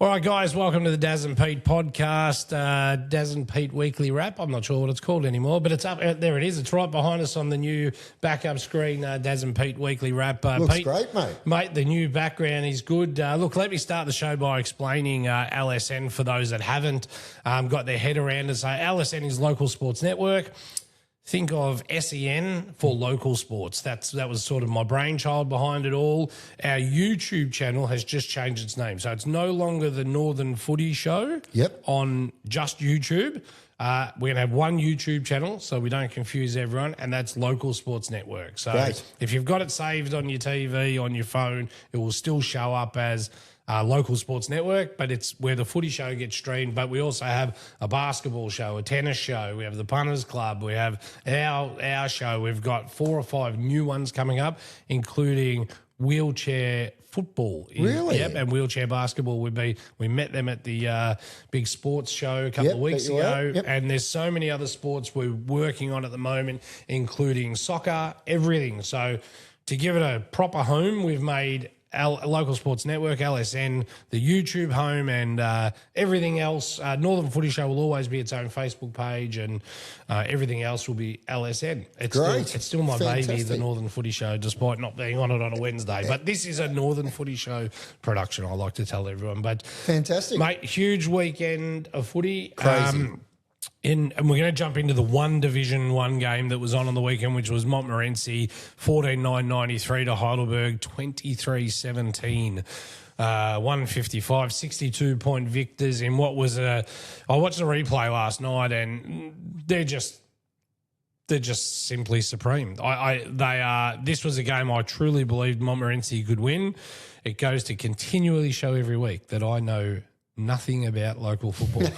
All right, guys, welcome to the Daz and Pete podcast, Daz and Pete Weekly Wrap. I'm not sure what it's called anymore, but it's up. There it is. It's right behind us on the new backup screen, Daz and Pete Weekly Wrap. Looks Pete, great, mate. Mate, the new background is good. Look, let me start the show by explaining LSN for those that haven't got their head around it. So LSN is Local Sports Network. Think of SEN for local sports. That was sort of my brainchild behind it all. Our YouTube channel has just changed its name. So it's no longer the Northern Footy Show on just YouTube. We're going to have one YouTube channel so we don't confuse everyone, and that's Local Sports Network. So if you've got it saved on your TV, on your phone, it will still show up as Local Sports Network, but it's where the footy show gets streamed. But we also have a basketball show, a tennis show. We have the Punters Club. We have our show. We've got 4 or 5 new ones coming up, including wheelchair football. Really? Yep, and wheelchair basketball. We met them at the big sports show a couple of weeks ago, and there's so many other sports we're working on at the moment, including soccer, everything. So to give it a proper home, we've made our Local Sports Network, LSN, the YouTube home, and everything else. Northern Footy Show will always be its own Facebook page, and everything else will be LSN. It's still my baby, the Northern Footy Show, despite not being on it on a Wednesday. But this is a Northern Footy Show production, I like to tell everyone. But fantastic. Mate, huge weekend of footy. Crazy. And we're going to jump into the one Division One game that was on the weekend, which was Montmorency 14-9-93 to Heidelberg 23-17. 155, 62-point victors in what was I watched the replay last night, and they're just simply supreme. This was a game I truly believed Montmorency could win. It goes to continually show every week that I know nothing about local football.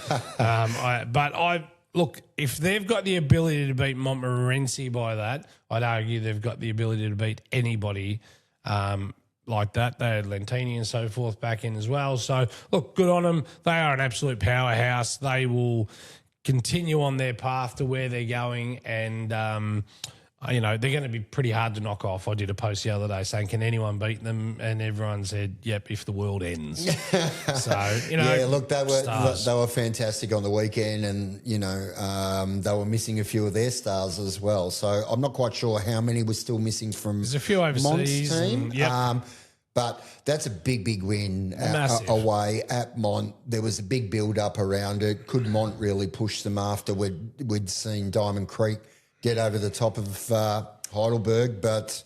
Look, if they've got the ability to beat Montmorency by that, I'd argue they've got the ability to beat anybody like that. They had Lentini and so forth back in as well. So, look, good on them. They are an absolute powerhouse. They will continue on their path to where they're going, and they're going to be pretty hard to knock off. I did a post the other day saying, can anyone beat them? And everyone said, yep, if the world ends. So, yeah, look, they were fantastic on the weekend, and, they were missing a few of their stars as well. So I'm not quite sure how many were still missing from There's a few overseas. Mont's team. But that's a big win away at Mont. There was a big build-up around it. Could Mont really push them after we'd seen Diamond Creek get over the top of Heidelberg? But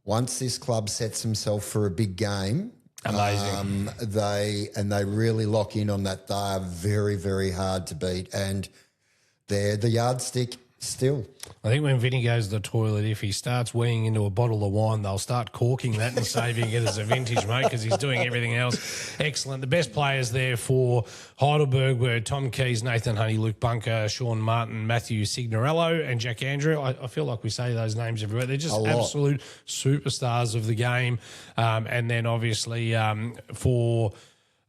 once this club sets himself for a big game, amazing. They really lock in on that. They are very, very hard to beat, and they're the yardstick still. I think when Vinny goes to the toilet, if he starts weeing into a bottle of wine, they'll start corking that and saving it as a vintage, mate, because he's doing everything else excellent. The best players there for Heidelberg were Tom Keys, Nathan Honey, Luke Bunker, Sean Martin, Matthew Signorello, and Jack Andrew. I feel like we say those names everywhere. They're just absolute superstars of the game. And then obviously for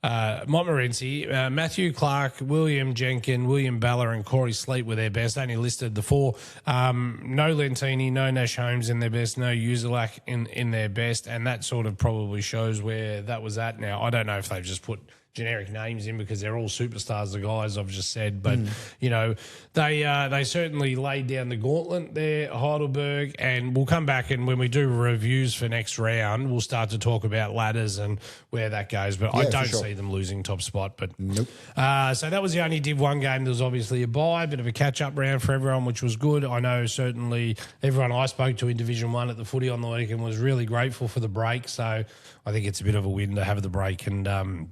Montmorency, Matthew Clark, William Jenkin, William Ballard, and Corey Sleep were their best. They only listed the 4. No Lentini, no Nash Holmes in their best, no Uzelak in their best, and that sort of probably shows where that was at. Now, I don't know if they've just put generic names in because they're all superstars, the guys I've just said, but they certainly laid down the gauntlet there, Heidelberg, and we'll come back, and when we do reviews for next round, we'll start to talk about ladders and where that goes, but I don't see them losing top spot. But so that was the only Div 1 game. There was obviously a bye, bit of a catch-up round for everyone, which was good. I know certainly everyone I spoke to in Division 1 at the footy on the weekend was really grateful for the break, so I think it's a bit of a win to have the break. And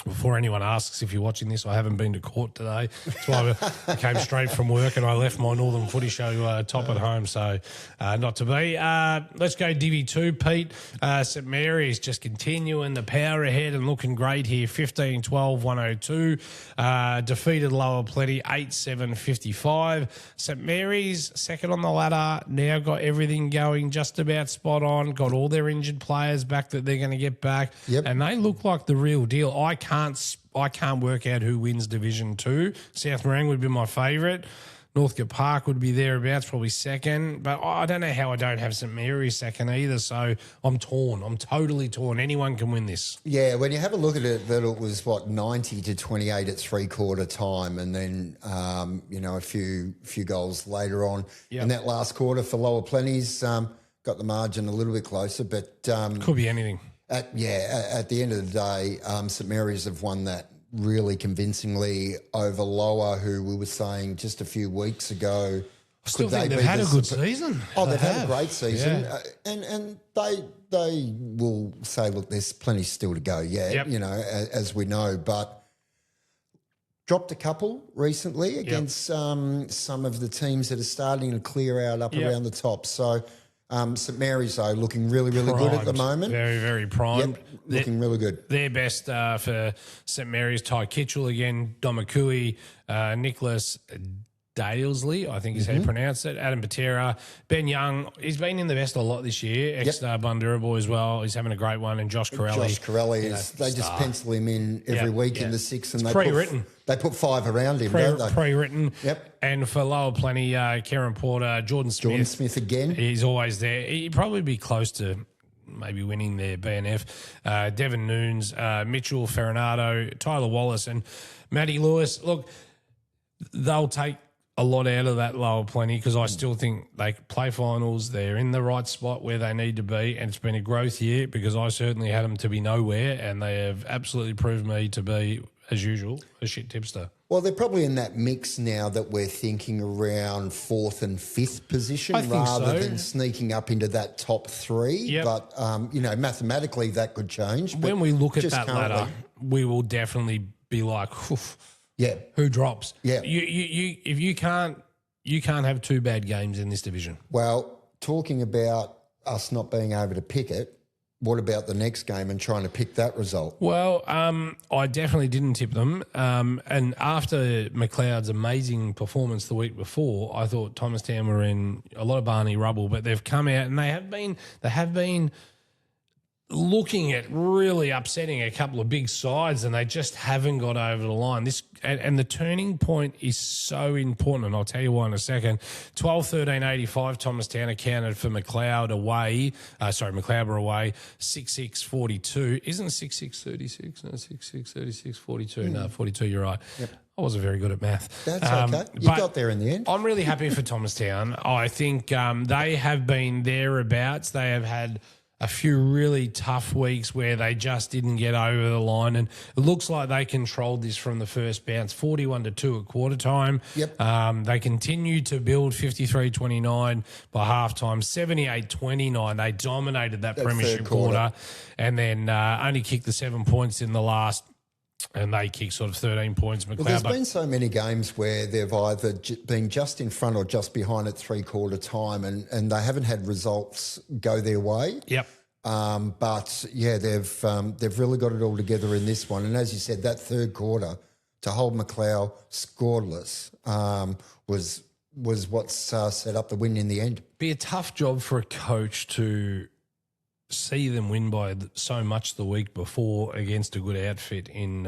before anyone asks if you're watching this, I haven't been to court today. That's why I came straight from work and I left my Northern Footy Show top at home, so not to be. Let's go Divi 2, Pete. St Mary's just continuing the power ahead and looking great here, 15-12-102. Defeated Lower Plenty, 8-7-55. St Mary's, second on the ladder, now got everything going just about spot on, got all their injured players back that they're going to get back, and they look like the real deal. I can't work out who wins Division 2. South Morang would be my favourite. Northcote Park would be thereabouts, probably second. But I don't know how I don't have St Mary's second either. So I'm torn. I'm totally torn. Anyone can win this. Yeah, when you have a look at it, that it was, 90-28 at three-quarter time, and then, a few goals later on in that last quarter for Lower Plenties. Got the margin a little bit closer, but... could be anything. At the end of the day, St Mary's have won that really convincingly over Lower, who we were saying just a few weeks ago. I still think they've had a good season. Oh, they've had a great season. Yeah. And they will say, look, there's plenty still to go, as we know. But dropped a couple recently against some of the teams that are starting to clear out up around the top. So... St Mary's, though, looking really, really primed. good at the moment. Very, very primed. Yep, looking really good. Their best for St Mary's, Ty Kitchell again, Domakui, Nicholas Dalesley, I think is how you pronounce it, Adam Patera, Ben Young. He's been in the best a lot this year. Ex-star Bundurabo as well. He's having a great one. And Josh Corelli. They just pencil him in every week in the six. And pre-written. They put five around him, don't they? Pre-written. Yep. And for Lower Plenty, Kieran Porter, Jordan Smith again. He's always there. He'd probably be close to maybe winning their BNF. Devon Noons, Mitchell Ferranado, Tyler Wallace and Matty Lewis. Look, they'll take a lot out of that Lower Plenty because I still think they play finals. They're in the right spot where they need to be, and it's been a growth year because I certainly had them to be nowhere, and they have absolutely proved me to be, as usual, a shit tipster. Well, they're probably in that mix now that we're thinking around fourth and fifth position rather than sneaking up into that top three. Yep. But, mathematically that could change. When we look at that ladder, we will definitely be like, who drops? Yeah. If you can't have two bad games in this division. Well, talking about us not being able to pick it, what about the next game and trying to pick that result? Well, I definitely didn't tip them. And after McLeod's amazing performance the week before, I thought Thomastown were in a lot of Barney rubble, but they've come out and they have been looking at really upsetting a couple of big sides, and they just haven't got over the line. And the turning point is so important, and I'll tell you why in a second. 12-13-85, Thomastown accounted for McLeod away. McLeod were away. 6-6-42. Isn't 6-6-36? No, 6-6-36, 42. No, 42, you're right. Yep. I wasn't very good at math. That's okay. You got there in the end. I'm really happy for Thomastown. I think they have been thereabouts. They have had a few really tough weeks where they just didn't get over the line, and it looks like they controlled this from the first bounce, 41-2 at quarter time. Yep. They continue to build 53-29 by halftime, 78-29. They dominated that premiership quarter, and then only kicked the 7 points in the last. And they kicked sort of 13 points. McLeod, there's been so many games where they've either been just in front or just behind at three-quarter time, and they haven't had results go their way. Yep. But they've really got it all together in this one. And as you said, that third quarter to hold McLeod scoreless was what's set up the win in the end. Be a tough job for a coach to see them win by so much the week before against a good outfit in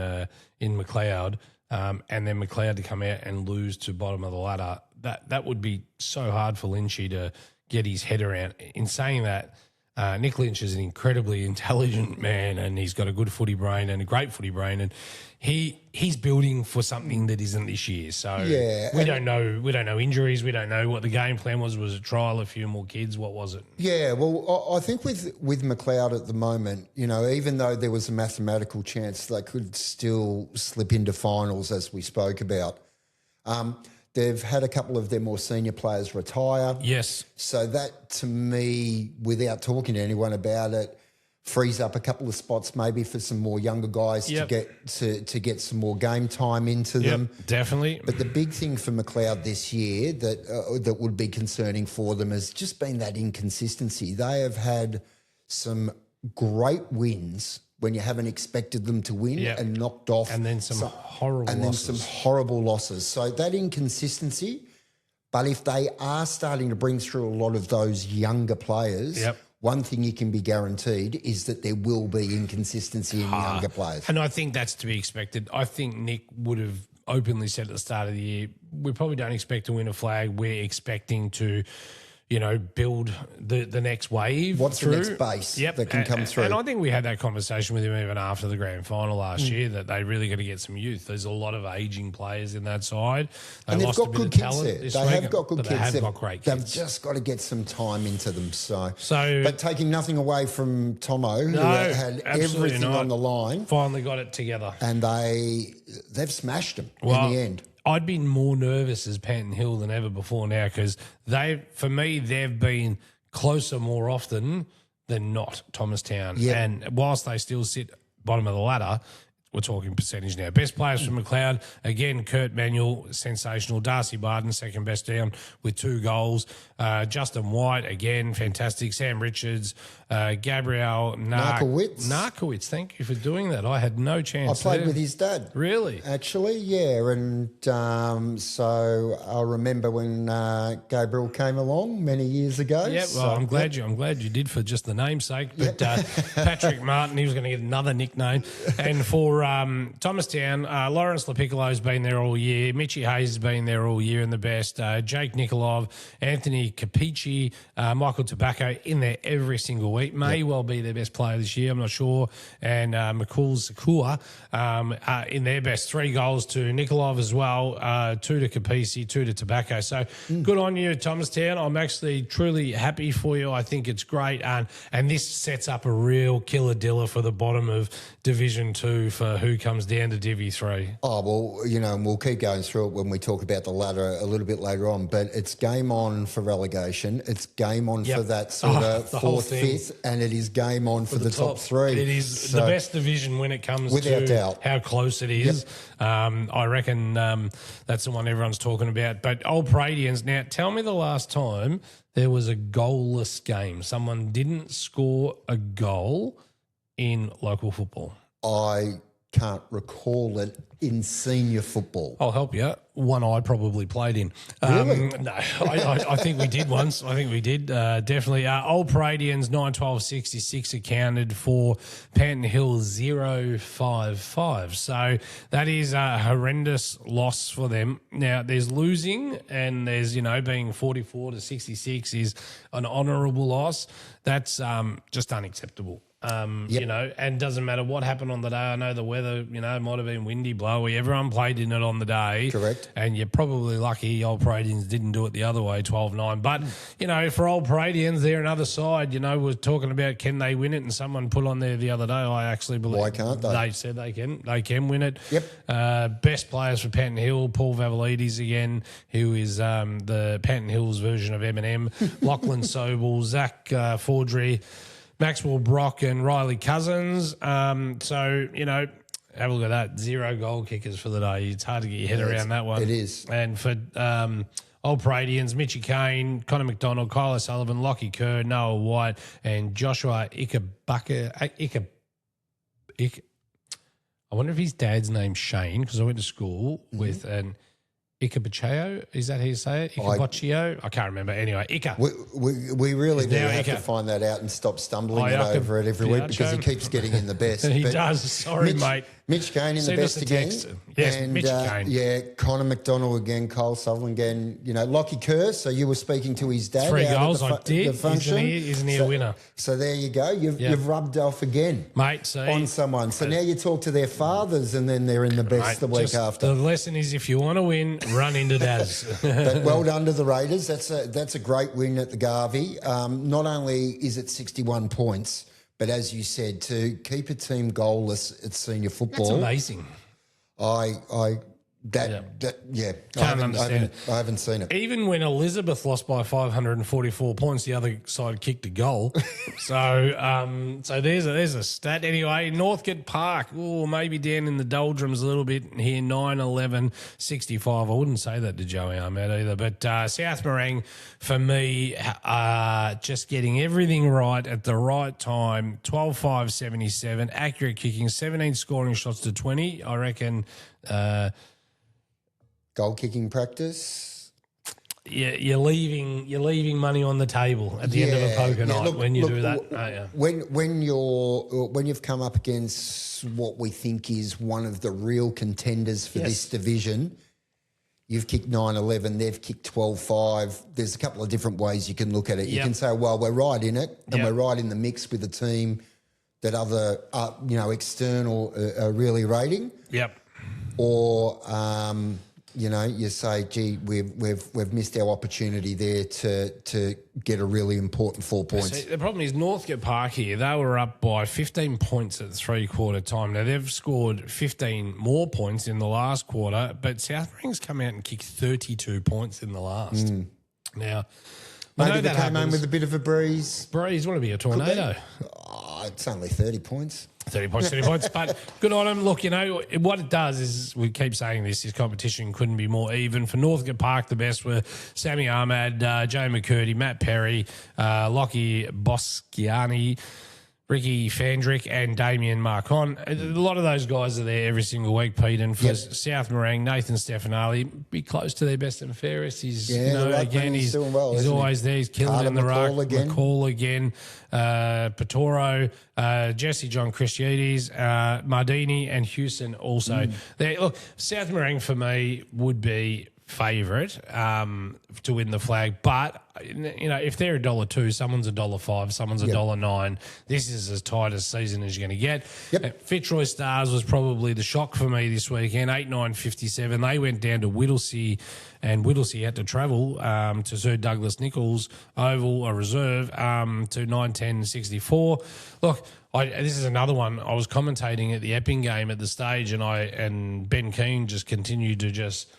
McLeod, and then McLeod to come out and lose to bottom of the ladder. That would be so hard for Lynchy to get his head around. In saying that, Nick Lynch is an incredibly intelligent man, and he's got a good footy brain and a great footy brain, and he's building for something that isn't this year. So we don't know injuries. We don't know what the game plan was. Was it trial a few more kids? What was it? Yeah, well, I think with McLeod at the moment, even though there was a mathematical chance they could still slip into finals, as we spoke about, they've had a couple of their more senior players retire. Yes. So that, to me, without talking to anyone about it, frees up a couple of spots maybe for some more younger guys to get some more game time into them. Definitely. But the big thing for McLeod this year that would be concerning for them has just been that inconsistency. They have had some great wins when you haven't expected them to win and knocked off. And then some horrible losses. So that inconsistency, but if they are starting to bring through a lot of those younger players, one thing you can be guaranteed is that there will be inconsistency in younger players. And I think that's to be expected. I think Nick would have openly said at the start of the year, we probably don't expect to win a flag. We're expecting to, build the next wave. What's through. the next base that can come through? And I think we had that conversation with him even after the grand final last year, that they really got to get some youth. There's a lot of aging players in that side. And they've got good kids there. They have got good kids. They have got great kids. They've just got to get some time into them. But taking nothing away from Tomo, who had everything on the line. Finally got it together. And they've smashed them in the end. I'd been more nervous as Panton Hill than ever before now, because for me, they've been closer more often than not, Thomastown. Yep. And whilst they still sit bottom of the ladder, we're talking percentage now. Best players from McLeod, again, Kurt Manuel, sensational. Darcy Barden, second best down with 2 goals. Justin White, again, fantastic. Sam Richards, Gabriel Narkowitz, thank you for doing that. I had no chance. I played with his dad. Really? Actually, yeah. And so I remember when Gabriel came along many years ago. Yeah, well, so, I'm glad you did for just the namesake. But Patrick Martin, he was going to get another nickname. And for Thomastown, Lawrence Lepiccolo's been there all year. Mitchie Hayes has been there all year in the best. Jake Nikolov, Anthony Capici, Michael Tobacco in there every single week. May well be their best player this year, I'm not sure. And McCool Sakua in their best. 3 goals to Nikolov as well, 2 to Capici, 2 to Tobacco. So good on you, Thomastown. I'm actually truly happy for you. I think it's great. And this sets up a real killer diller for the bottom of Division 2 for who comes down to Divi 3. Oh, well, and we'll keep going through it when we talk about the ladder a little bit later on, but it's game on for relegation. It's game on for that sort of 4th, 5th, and it is game on for the top 3. It is the best division when it comes without doubt. How close it is. Yep. I reckon that's the one everyone's talking about. But Old Paradians, now tell me the last time there was a goalless game. Someone didn't score a goal in local football. I can't recall it in senior football. I'll help you. One I probably played in. Really? No, I think we did once. I think we did, definitely. Old Paradians, 9-12-66 accounted for Panton Hill 0-5-5. So that is a horrendous loss for them. Now, there's losing and there's, being 44-66 is an honourable loss. That's just unacceptable. And doesn't matter what happened on the day. I know the weather, might have been windy, blowy. Everyone played in it on the day. Correct. And you're probably lucky Old Paradians didn't do it the other way, 12-9. But, for Old Paradians, they're another side. We're talking about can they win it, and someone put on there the other day, I actually believe. Why can't they? They said they can. They can win it. Yep. Best players for Panton Hill, Paul Vavalides again, who is the Panton Hills version of Eminem, Lachlan Sobel, Zach Fordry, Maxwell Brock and Riley Cousins. Have a look at that. 0 goal kickers for the day. It's hard to get your head around that one. It is. And for Old Paradians, Mitchie Kane, Connor McDonald, Kyle O'Sullivan, Lockie Kerr, Noah White, and Joshua Ichabaka. I wonder if his dad's name's Shane, because I went to school with an Icabacheo, is that how you say it? Icabacheo? I can't remember. Anyway, Ica. We really do have to find that out and stop stumbling over it every week, because he keeps getting in the best. He does. Sorry, mate. Mitch Kane in the best again. Yes, and, Mitch Kane. Yeah, Connor McDonald again, Kyle Sutherland again. Lockie Kerr, so you were speaking to his dad. 3 goals, I did. The function. Isn't he a winner? So there you go. You've rubbed off again. Mate, on someone. So now you talk to their fathers and then they're in the best the week after. The lesson is if you want to win, run into Daz. But well done to the Raiders. That's a great win at the Garvey. Not only is it 61 points, but as you said, to keep a team goalless at senior football. That's amazing. Can't understand. I haven't seen it. Even when Elizabeth lost by 544 points, the other side kicked a goal. so there's a stat. Anyway, Northcote Park, maybe down in the doldrums a little bit here, 9-11-65. I wouldn't say that to Joey Ahmed either. But South Morang, for me, just getting everything right at the right time, 12-5-77, accurate kicking, 17 scoring shots to 20. I reckon... Goal kicking practice? you're leaving money on the table at the end of a poker night when you do that. When you've come up against what we think is one of the real contenders for this division, you've kicked 9-11, they've kicked 12-5. There's a couple of different ways you can look at it. You can say, well, we're right in it, and we're right in the mix with the team that other external are really rating. Yep. Or you say, gee, we've missed our opportunity there to get a really important 4 points. See, the problem is Northcote Park here, they were up by 15 points at three-quarter time. Now, they've scored 15 more points in the last quarter, but South Morang's come out and kicked 32 points in the last. Now, maybe they came home with a bit of a breeze. Breeze, want to be a tornado. It's only 30 points. 30 points. But good on them. Look, what it does is, we keep saying this competition couldn't be more even. For Northcote Park, the best were Sammy Ahmad, Jay McCurdy, Matt Perry, Lockie Boschiani, Ricky Fandrick and Damien Marcon. A lot of those guys are there every single week, Pete. And for South Morang, Nathan Stefanali, be close to their best and fairest. He's, he's doing well. He's always there. He's killing in the ruck. McCall again. Patoro, Jesse John Christiades, Mardini and Houston also. Look, South Morang for me would be favourite to win the flag, but if they're $1.02, someone's $1.05, someone's $1.09. This is as tight a season as you're going to get. Fitzroy Stars was probably the shock for me this weekend. 8-9-57. They went down to Whittlesea, and Whittlesea had to travel to Sir Douglas Nicholls Oval, a reserve, to 9-10-64. Look, this is another one. I was commentating at the Epping game at the stage, and Ben Keane just continued to just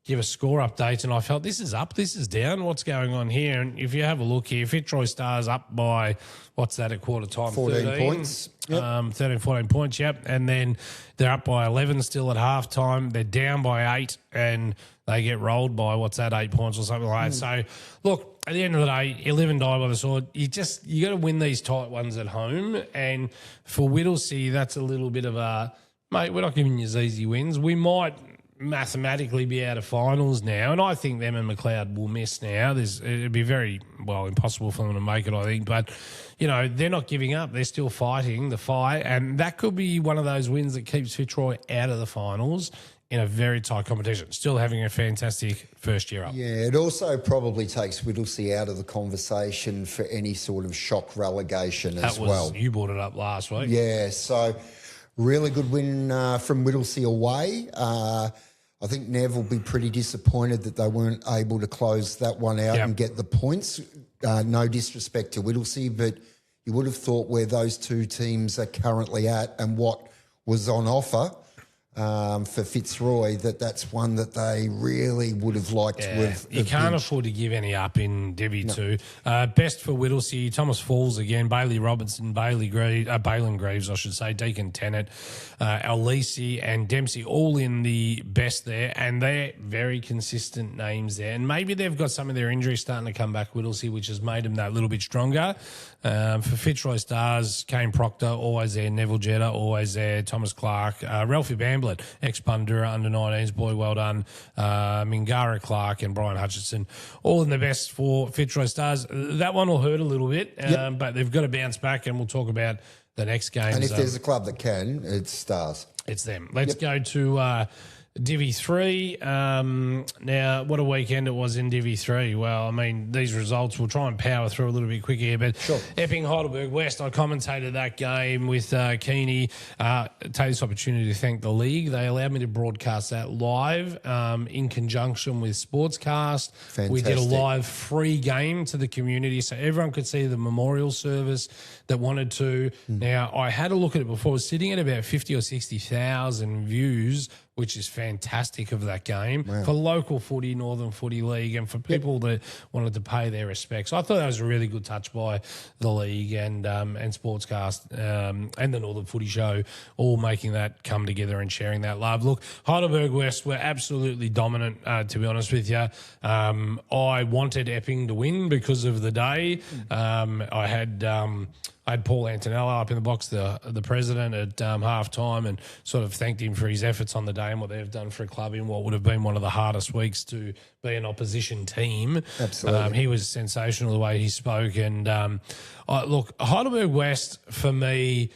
give us score updates, and I felt this is up, this is down, what's going on here? And if you have a look here, Fitzroy Stars up by, what's that at quarter time? 14 points. 13, 14 points, and then they're up by 11 still at half time. They're down by 8, and they get rolled by, 8 points or something like that. So, look, at the end of the day, you live and die by the sword. You got to win these tight ones at home, and for Whittlesea, that's a little bit of a, mate, we're not giving you easy wins. We might mathematically be out of finals now, and I think them and McLeod will miss now. It'd be very impossible for them to make it, I think, but they're not giving up. They're still fighting the fight, and that could be one of those wins that keeps Fitzroy out of the finals in a very tight competition. Still having a fantastic first year up. Yeah, it also probably takes Whittlesea out of the conversation for any sort of shock relegation as well. You brought it up last week. Yeah, so really good win from Whittlesea away. I think Nev will be pretty disappointed that they weren't able to close that one out and get the points. No disrespect to Whittlesea, but you would have thought where those two teams are currently at and what was on offer for Fitzroy, that's one that they really would have liked to have. You can't afford to give any up in Divi 2. Best for Whittlesea, Thomas Falls again, Bailey Robertson, Balin Greaves, I should say, Deacon Tennant, Alisi and Dempsey, all in the best there, and they're very consistent names there. And maybe they've got some of their injuries starting to come back, Whittlesea, which has made them that little bit stronger. For Fitzroy Stars, Kane Proctor, always there, Neville Jetta, always there, Thomas Clark, Ralphie Bamblett, ex-Bundura, under-19s, boy, well done, Mingara Clark and Brian Hutchinson, all in the best for Fitzroy Stars. That one will hurt a little bit, but they've got to bounce back, and we'll talk about the next game. And if there's a club that can, it's Stars. It's them. Let's go to Divi 3. Now, what a weekend it was in Divi 3. Well, I mean, these results, we'll try and power through a little bit quicker here, but Epping Heidelberg West, I commentated that game with Keeney. Take this opportunity to thank the league. They allowed me to broadcast that live in conjunction with Sportscast. Fantastic. We did a live free game to the community so everyone could see the memorial service that wanted to. Now, I had a look at it before. It was sitting at about 50 or 60,000 views, which is fantastic of that game for local footy, Northern Footy League, and for people that wanted to pay their respects. I thought that was a really good touch by the league and Sportscast and the Northern Footy Show, all making that come together and sharing that love. Look, Heidelberg West were absolutely dominant, to be honest with you. I wanted Epping to win because of the day. I had I had Paul Antonello up in the box, the president, at half time, and sort of thanked him for his efforts on the day and what they've done for a club in what would have been one of the hardest weeks to be an opposition team. Absolutely. He was sensational the way he spoke. And look, Heidelberg West, for me,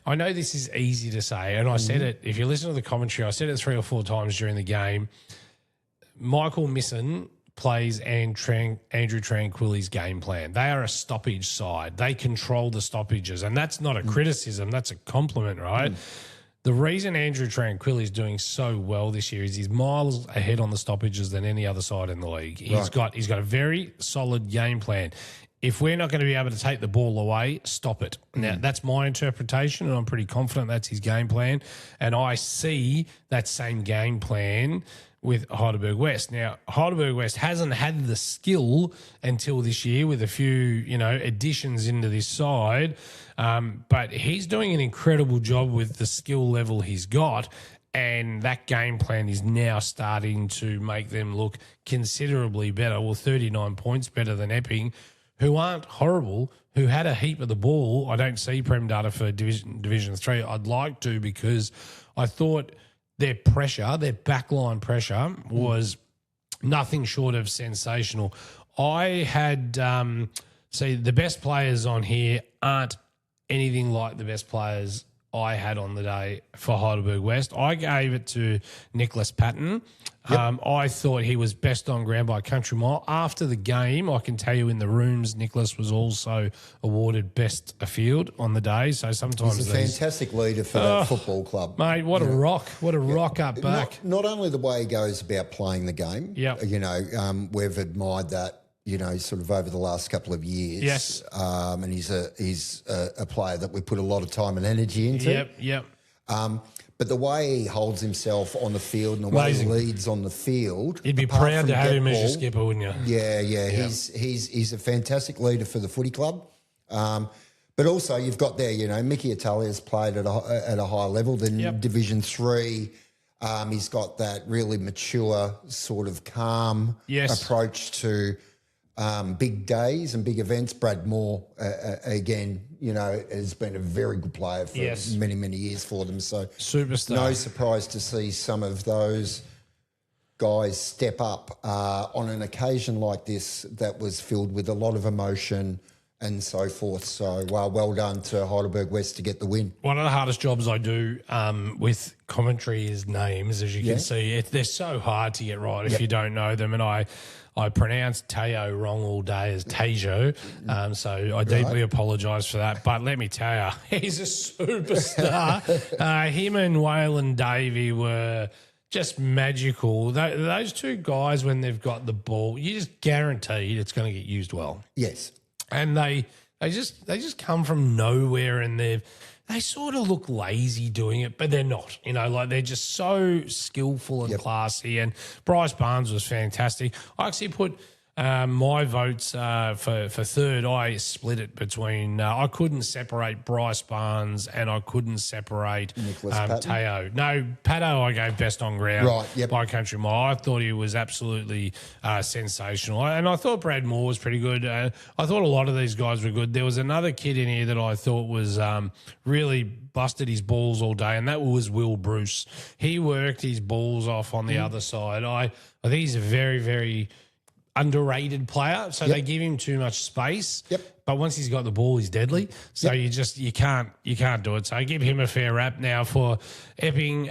I know this is easy to say, and I said it, if you listen to the commentary, I said it 3 or 4 times during the game. Michael Misson plays Andrew Tranquilli's game plan. They are a stoppage side. They control the stoppages, and that's not a criticism, that's a compliment, right? The reason Andrew Tranquilli is doing so well this year is he's miles ahead on the stoppages than any other side in the league. He's got a very solid game plan. If we're not going to be able to take the ball away, stop it. Now, that's my interpretation, and I'm pretty confident that's his game plan. And I see that same game plan with Heidelberg West. Now, Heidelberg West hasn't had the skill until this year with a few, additions into this side, but he's doing an incredible job with the skill level he's got, and that game plan is now starting to make them look considerably better. Well, 39 points better than Epping, who aren't horrible, who had a heap of the ball. I don't see Prem data for Division 3. I'd like to, because I thought their backline pressure was nothing short of sensational. I had, the best players on here aren't anything like the best players I had on the day for Heidelberg West. I gave it to Nicholas Patton. I thought he was best on ground by a country mile. After the game, I can tell you in the rooms, Nicholas was also awarded best afield on the day. So sometimes he's a fantastic leader for that football club. Mate, what a rock. What a rock up back. Not only the way he goes about playing the game, we've admired that, sort of over the last couple of years. Yes. And he's a player that we put a lot of time and energy into. Yep. But the way he holds himself on the field and the way he leads on the field, you'd be proud to have him as your skipper, wouldn't you? Yeah. He's a fantastic leader for the footy club. But also you've got there, Mickey Italia's played at a high level. Then Division 3, he's got that really mature, sort of calm approach to big days and big events. Brad Moore, again, has been a very good player for many, many years for them. So superstar. No surprise to see some of those guys step up on an occasion like this that was filled with a lot of emotion and so forth. So well done to Heidelberg West to get the win. One of the hardest jobs I do with commentary is names, as you can see. They're so hard to get right if you don't know them. And I pronounced Teo wrong all day as Tejo, so I deeply apologise for that. But let me tell you, he's a superstar. Him and Waylon Davey were just magical. Those two guys, when they've got the ball, you just guaranteed it's going to get used well. Yes. And they just come from nowhere, and they sort of look lazy doing it, but they're not. They're just so skillful and classy. And Bryce Barnes was fantastic. I actually put my votes for third. I split it between. I couldn't separate Bryce Barnes and I couldn't separate Teo. No, Pato I gave best on ground by country mile. I thought he was absolutely sensational, and I thought Brad Moore was pretty good. I thought a lot of these guys were good. There was another kid in here that I thought was really busted his balls all day, and that was Will Bruce. He worked his balls off on the other side. I think he's a very, very underrated player, so they give him too much space. But once he's got the ball, he's deadly. So you can't do it. So I give him a fair rap. Now for Epping,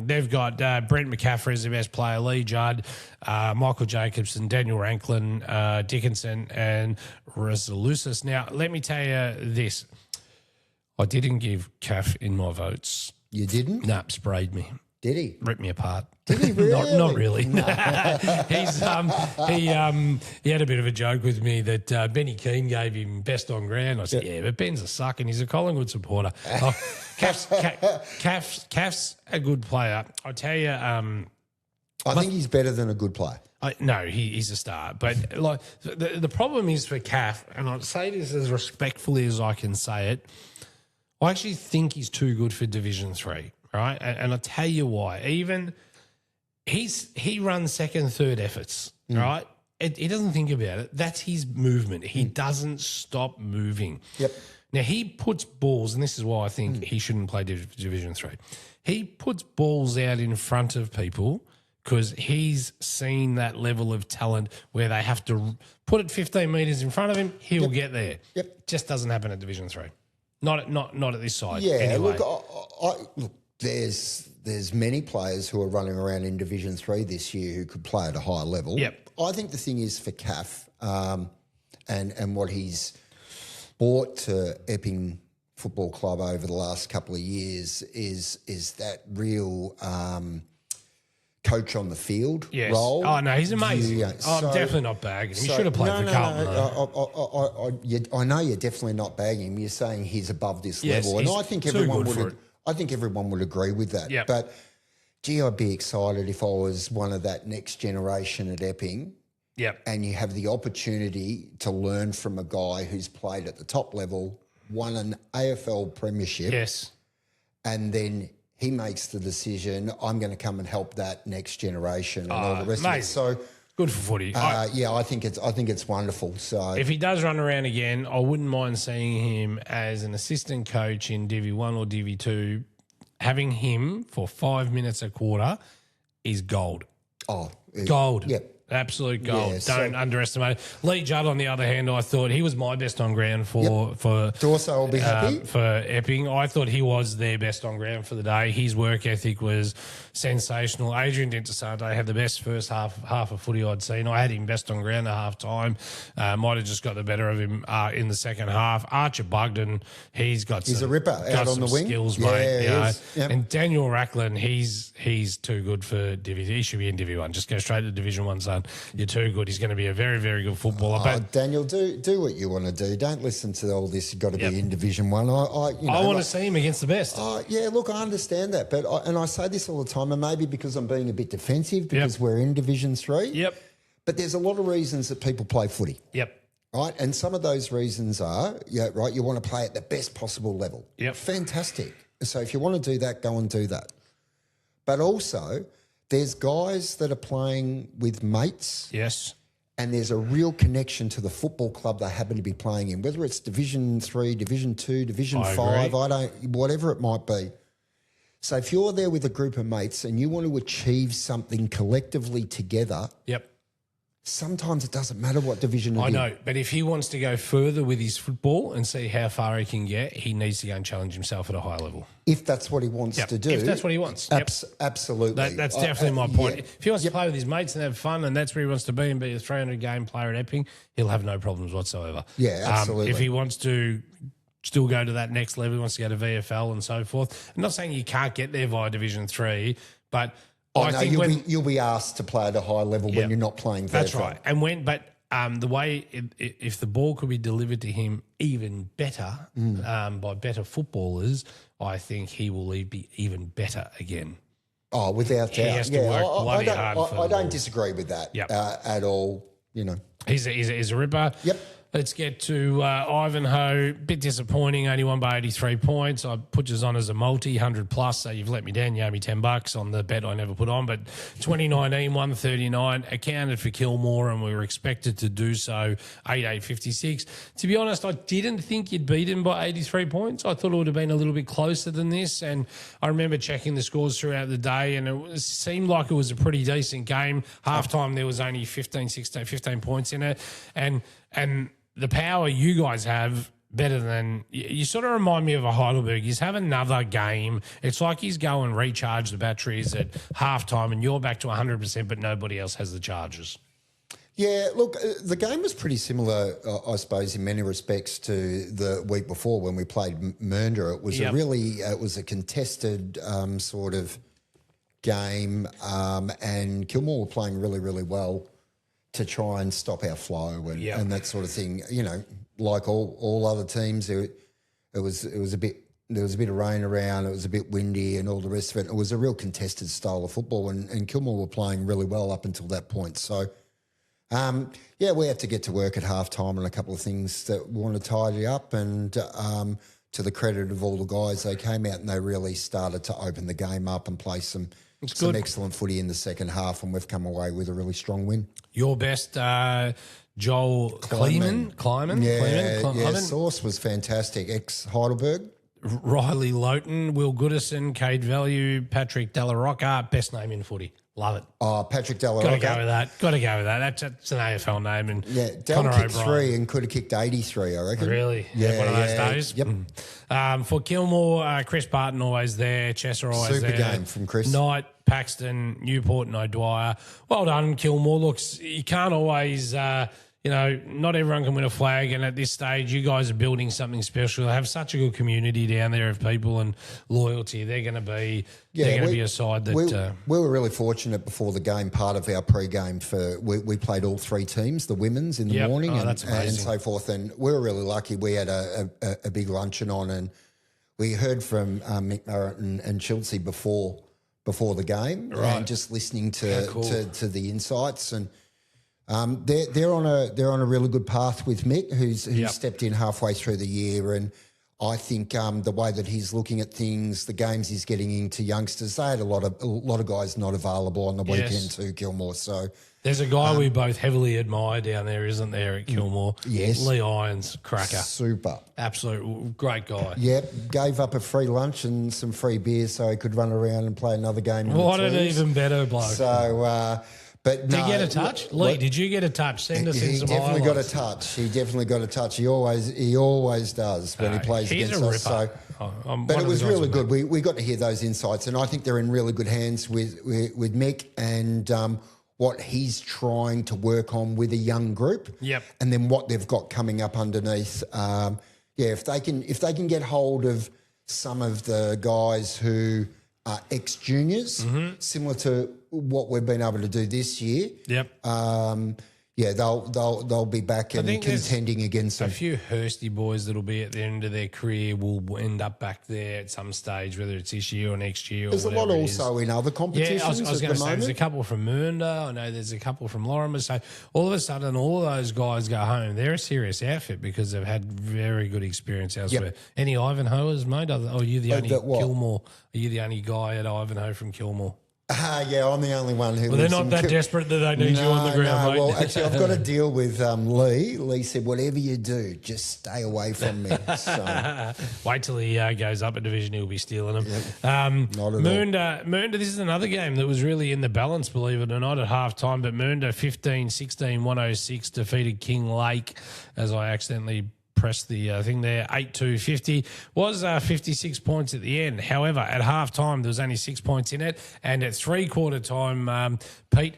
they've got Brent McCaffrey as the best player, Lee Judd, Michael Jacobson, Daniel Ranklin, Dickinson, and Resolusis. Now let me tell you this: I didn't give Caff in my votes. You didn't? No, sprayed me. Did he? Ripped me apart. Did he really? Not really. No. He had a bit of a joke with me that Benny Keane gave him best on ground. I said, but Ben's a suck and he's a Collingwood supporter. Caff's a good player. I tell you, I think he's better than a good player. No, he's a star. But the problem is for Caff, and I say this as respectfully as I can say it, I actually think he's too good for Division 3. Right, and I'll tell you why. Even he runs second, third efforts, right? he doesn't think about it. That's his movement. He doesn't stop moving. Yep. Now, he puts balls, and this is why I think he shouldn't play Division 3. He puts balls out in front of people because he's seen that level of talent where they have to put it 15 metres in front of him, he'll get there. Yep. Just doesn't happen at Division 3. Not at this side. Yeah, anyway. look, there's many players who are running around in Division 3 this year who could play at a higher level. Yep. I think the thing is for CAF and what he's brought to Epping Football Club over the last couple of years is that real coach on the field role. Oh, no, he's amazing. Yeah, I'm definitely not bagging him. He should have played for Carlton. I know you're definitely not bagging him. You're saying he's above this level. And I think everyone would agree with that. Yep. But, gee, I'd be excited if I was one of that next generation at Epping. Yep. And you have the opportunity to learn from a guy who's played at the top level, won an AFL premiership. Yes. And then he makes the decision, I'm going to come and help that next generation and all the rest of it. So good for footy. I think it's wonderful. So if he does run around again, I wouldn't mind seeing him as an assistant coach in Div 1 or Div 2. Having him for 5 minutes a quarter is gold. Oh, gold. Yep. Absolute gold. Yeah, Don't underestimate it. Lee Judd, on the other hand, I thought he was my best on ground for Dorso will be happy. For Epping. I thought he was their best on ground for the day. His work ethic was sensational. Adrian Dintasante had the best first half of footy I'd seen. I had him best on ground at half time. Might have just got the better of him in the second half. Archer Bugden, he's a ripper out on the wing. Skills, yeah, mate. You know. Yep. And Daniel Racklin, he's too good for Division. He should be in Division 1. Just go straight to Division 1, son. You're too good. He's going to be a very, very good footballer. But Daniel, do what you want to do. Don't listen to all this. You've got to be in Division 1. I want to see him against the best. Yeah, look, I understand that. But I say this all the time, and maybe because I'm being a bit defensive because we're in Division 3. Yep. But there's a lot of reasons that people play footy. Yep. Right? And some of those reasons are, you want to play at the best possible level. Yep. Fantastic. So if you want to do that, go and do that. But also, there's guys that are playing with mates. Yes. And there's a real connection to the football club they happen to be playing in, whether it's Division 3, Division 2, Division 5, whatever it might be. So if you're there with a group of mates and you want to achieve something collectively together, sometimes it doesn't matter what division it is. I know, but if he wants to go further with his football and see how far he can get, he needs to go and challenge himself at a high level. If that's what he wants to do. If that's what he wants. Absolutely. That's definitely my point. If he wants to play with his mates and have fun and that's where he wants to be and be a 300-game player at Epping, he'll have no problems whatsoever. Yeah, absolutely. If he wants to still go to that next level, he wants to go to VFL and so forth. I'm not saying you can't get there via Division 3, but I think you'll be asked to play at a high level when you're not playing VFL. That's right. And the way if the ball could be delivered to him even better by better footballers, I think he will be even better again. Oh, without doubt. He has to work bloody hard for I don't disagree with that at all. He's a ripper. Yep. Let's get to Ivanhoe. Bit disappointing, only won by 83 points. I put you on as a multi, 100 plus, so you've let me down. You owe me $10 on the bet I never put on. But 2019, 139, accounted for Kilmore, and we were expected to do so, 88-56. To be honest, I didn't think you'd beat him by 83 points. I thought it would have been a little bit closer than this, and I remember checking the scores throughout the day, and it seemed like it was a pretty decent game. Halftime, there was only 15 points in it, and the power you guys have better than you sort of remind me of a Heidelberg. You have another game. It's like he's go and recharge the batteries at halftime and you're back to 100%, but nobody else has the charges. Yeah, look, the game was pretty similar, I suppose, in many respects to the week before when we played Mernda. It was it was a contested sort of game, and Kilmore were playing really, really well to try and stop our flow and that sort of thing. Like all other teams, there was a bit of rain around, it was a bit windy and all the rest of it. It was a real contested style of football, and Kilmore were playing really well up until that point. So, we have to get to work at halftime on a couple of things that we want to tidy up, and to the credit of all the guys, they came out and they really started to open the game up and play some some excellent footy in the second half, and we've come away with a really strong win. Your best, Joel Kleiman. Yeah, Sauce was fantastic. Ex-Heidelberg. Riley Lowton, Will Goodison, Cade Value, Patrick Delarocca, best name in footy. Love it. Oh, Patrick Delarocca. Got to go with that. That's an AFL name. And yeah, Del kicked 3 and could have kicked 83, I reckon. Really? Yeah, one of those days? Yep. For Kilmore, Chris Barton always there. Chesser always there. Super game from Chris. Knight, Paxton, Newport and O'Dwyer. Well done, Kilmore. Looks, you can't always... not everyone can win a flag, and at this stage, you guys are building something special. They have such a good community down there of people and loyalty. They're going to be a side that we were really fortunate before the game. Part of our pre-game we played all 3 teams, the women's in the morning and so forth. And we were really lucky. We had a big luncheon on, and we heard from McMurray and Chelsea before the game, and just listening to the insights and. They're on a really good path with Mick, who's stepped in halfway through the year, and I think the way that he's looking at things, the games he's getting into youngsters, they had a lot of guys not available on the weekend too, Kilmore. So there's a guy we both heavily admire down there, isn't there, at Kilmore? Yes, Lee Irons, cracker, super, absolute great guy. Yep, gave up a free lunch and some free beers so he could run around and play another game. What an even better bloke. So. But did you get a touch? Lee, did you get a touch? Send us in some highlights. He definitely got a touch. He always does when he plays against us. So, but it was really good. We got to hear those insights, and I think they're in really good hands with Mick and what he's trying to work on with a young group. Yep. And then what they've got coming up underneath. If they can get hold of some of the guys who are ex-juniors, similar to what we've been able to do this year. Yep. They'll be back and contending against them. A few Hursty boys that'll be at the end of their career will end up back there at some stage, whether it's this year or next year. There's a lot also in other competitions. Yeah, I was going to say there's a couple from Mernda. I know there's a couple from Lorimer. So all of a sudden, all of those guys go home. They're a serious outfit because they've had very good experience elsewhere. Yep. Any Ivanhoe's, mate? Or are you the only Kilmore? Are you the only guy at Ivanhoe from Kilmore? Yeah, I'm the only one who. Well, they're not that desperate that they need you on the ground, mate. Well, actually, I've got to deal with Lee. Lee said, "Whatever you do, just stay away from me." So. Wait till he goes up a division, he'll be stealing them. Yep. Not at Mernda, this is another game that was really in the balance, believe it or not, at half time. But Mernda 15-16, 106 defeated King Lake, as I accidentally pressed the thing there, 8-2-50, was 56 points at the end. However, at half-time, there was only 6 points in it, and at three-quarter time, Pete,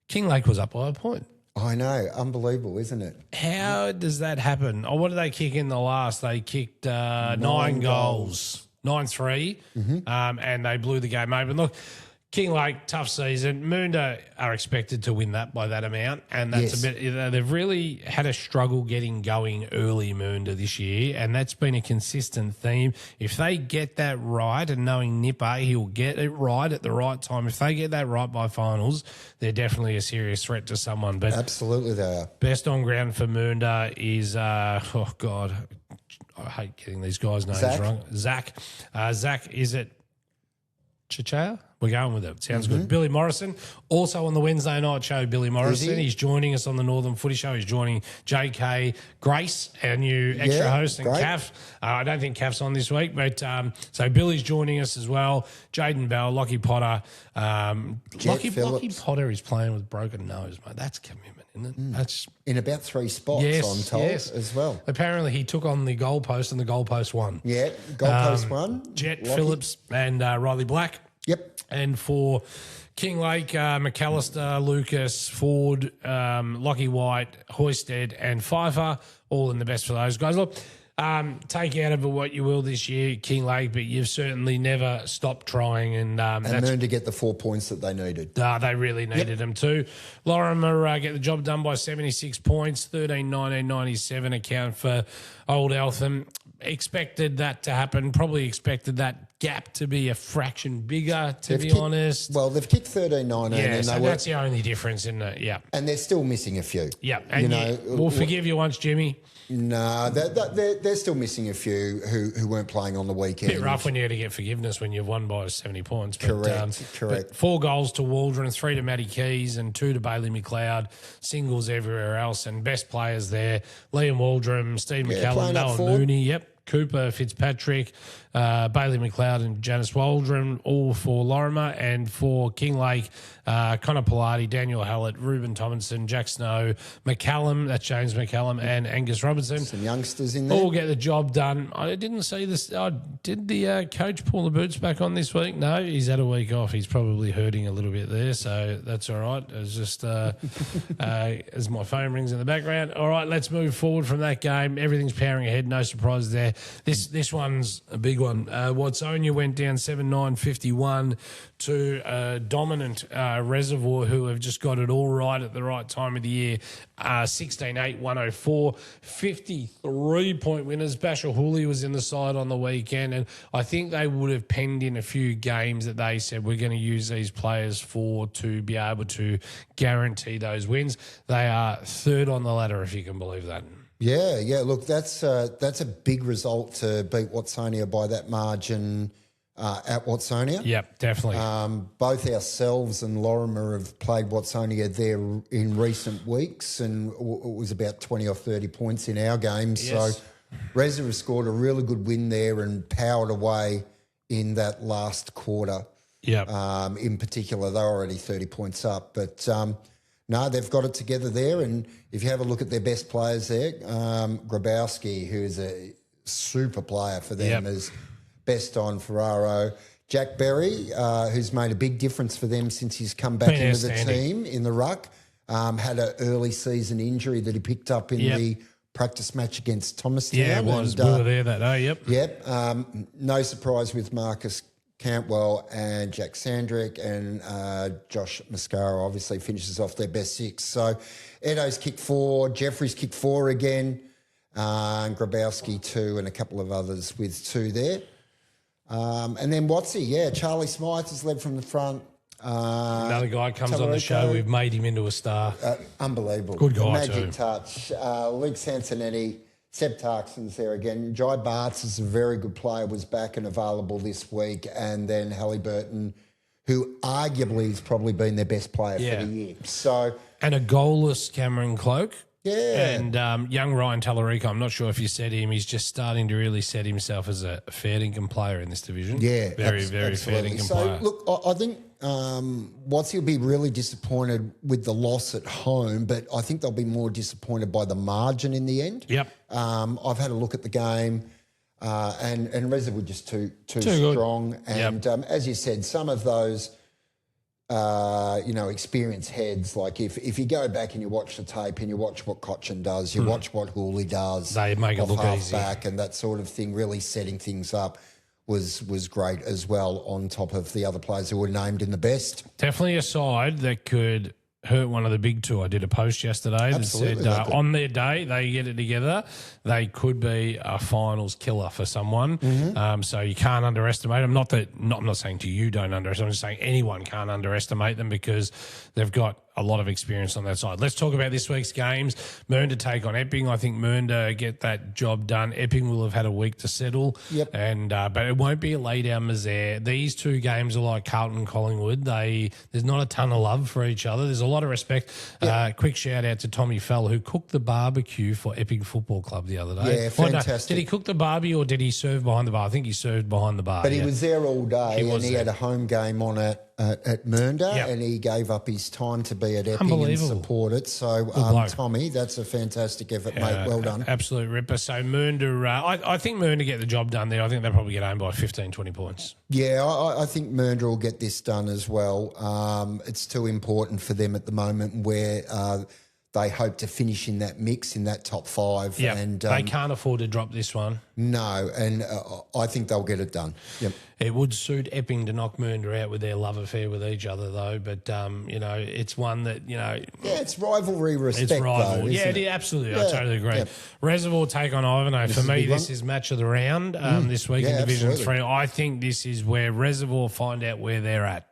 King Lake was up by a point. I know. Unbelievable, isn't it? How does that happen? Oh, what did they kick in the last? They kicked 9 goals. 9-3, and they blew the game open. Look, King Lake, tough season. Mernda are expected to win that by that amount, and that's a bit. They've really had a struggle getting going early, Mernda, this year, and that's been a consistent theme. If they get that right, and knowing Nipper, he'll get it right at the right time. If they get that right by finals, they're definitely a serious threat to someone. But absolutely, they are. Best on ground for Mernda is oh God, I hate getting these guys' names wrong. Zach, is it Chichaya? We're going with it. Sounds good. Billy Morrison, also on the Wednesday night show, Billy Morrison. He's joining us on the Northern Footy Show. He's joining JK Grace, our new extra host, and Kath. I don't think Kath's on this week, but so Billy's joining us as well. Jaden Bell, Lockie Potter. Lockie Potter is playing with broken nose, mate. That's commitment, isn't it? That's in about 3 spots, I'm told, as well. Apparently he took on the goalpost and the goalpost won. Yeah, goalpost won. Jet Lockie. Phillips and Riley Black. Yep. And for King Lake, McAllister, Lucas, Ford, Lockie White, Hoisted and Pfeiffer, all in the best for those guys. Look, take out of it what you will this year, King Lake, but you've certainly never stopped trying. And learned to get the 4 points that they needed. They really needed them too. Lorimer get the job done by 76 points, 13-19-97 account for Old Eltham. Expected that to happen, probably expected that gap to be a fraction bigger, to be honest. Well, they've kicked 13-19. Yeah, and so that's the only difference, isn't it? Yeah. And they're still missing a few. Yeah, and we'll forgive you once, Jimmy. No, they're still missing a few who weren't playing on the weekend. Bit rough when you had to get forgiveness when you've won by 70 points. But, Correct. But 4 goals to Waldron, 3 to Matty Keys, and 2 to Bailey McLeod. Singles everywhere else, and best players there: Liam Waldron, Steve McCallum, Noah Mooney. Yep. Cooper, Fitzpatrick, Bailey McLeod and Janice Waldron, all for Lorimer, and for Kinglake, Connor Pilati, Daniel Hallett, Ruben Tomlinson, Jack Snow, McCallum, that's James McCallum, and Angus Robertson. Some youngsters in there. All get the job done. I didn't see this. Did the coach pull the boots back on this week? No, he's had a week off. He's probably hurting a little bit there, so that's all right. It's just as my phone rings in the background. All right, let's move forward from that game. Everything's powering ahead. No surprises there. This one's a big one. Watsonia went down 7-9-51 to a dominant Reservoir, who have just got it all right at the right time of the year. 16-8-104, 53-point winners. Bashar Hooley was in the side on the weekend, and I think they would have penned in a few games that they said we're going to use these players for to be able to guarantee those wins. They are third on the ladder, if you can believe that. Yeah. Look, that's a big result to beat Watsonia by that margin at Watsonia. Yep, definitely. Both ourselves and Lorimer have played Watsonia there in recent weeks, and it was about 20 or 30 points in our games. Yes. So Reza have scored a really good win there and powered away in that last quarter. Yep. In particular, they're already 30 points up, but no, they've got it together there. And if you have a look at their best players there, Grabowski, who's a super player for them, is best on Ferraro. Jack Berry, who's made a big difference for them since he's come back into the team in the ruck, had an early season injury that he picked up in the practice match against Thomastown. Yeah, it was. We were there that day, Yep. No surprise with Marcus Cantwell and Jack Sandrick, and Josh Mascara obviously finishes off their best 6. So Edo's kicked 4, Jeffrey's kicked 4 again, and Grabowski 2, and a couple of others with 2 there. And then Watsy, Charlie Smythe has led from the front. Another guy comes on the show. We've made him into a star. Unbelievable. Good guy Magic touch. Luke Sansonetti. Seb Tarkson's there again. Jai Bartz is a very good player, was back and available this week. And then Halliburton, who arguably has probably been their best player for the year. And a goalless Cameron Cloak. Yeah. And young Ryan Tallarico, I'm not sure if you said him, he's just starting to really set himself as a fair dinkum player in this division. Yeah. Very fair dinkum player. Look, I think Watsy will be really disappointed with the loss at home, but I think they'll be more disappointed by the margin in the end. Yep. I've had a look at the game, and Reza were just too strong. And as you said, some of those, experienced heads, like if you go back and you watch the tape and you watch what Cochin does, you watch what Hooley does, they make it look easy. Back and that sort of thing, really setting things up was great as well, on top of the other players who were named in the best. Definitely a side that could hurt one of the big two. I did a post yesterday that said on their day they get it together, they could be a finals killer for someone. So you can't underestimate them. I'm not saying to you don't underestimate. I'm just saying anyone can't underestimate them because they've got a lot of experience on that side. Let's talk about this week's games. Mernda take on Epping. I think Mernda get that job done. Epping will have had a week to settle. Yep. And but it won't be a lay down misère. These two games are like Carlton and Collingwood. There's not a ton of love for each other. There's a lot of respect. Yep. Quick shout out to Tommy Fell, who cooked the barbecue for Epping Football Club the other day. Yeah, fantastic. Did he cook the barbie or did he serve behind the bar? I think he served behind the bar. But he was there all day, and he had a home game on at Mernda, and he gave up his time to be at Epping and support it. So, Tommy, that's a fantastic effort, mate. Well done. Absolute ripper. So, Mernda, I think Mernda get the job done there. I think they'll probably get home by 15, 20 points. Yeah, I think Mernda will get this done as well. It's too important for them at the moment where they hope to finish in that mix, in that top 5. Yeah, and they can't afford to drop this one. No, and I think they'll get it done. Yep. It would suit Epping to knock Mernda out with their love affair with each other, though. But, it's one that, Yeah, it's rivalry respect, it's rival. though, Yeah, absolutely. I totally agree. Reservoir take on Ivanhoe. For me, this is match of the round this week in Division 3. I think this is where Reservoir find out where they're at.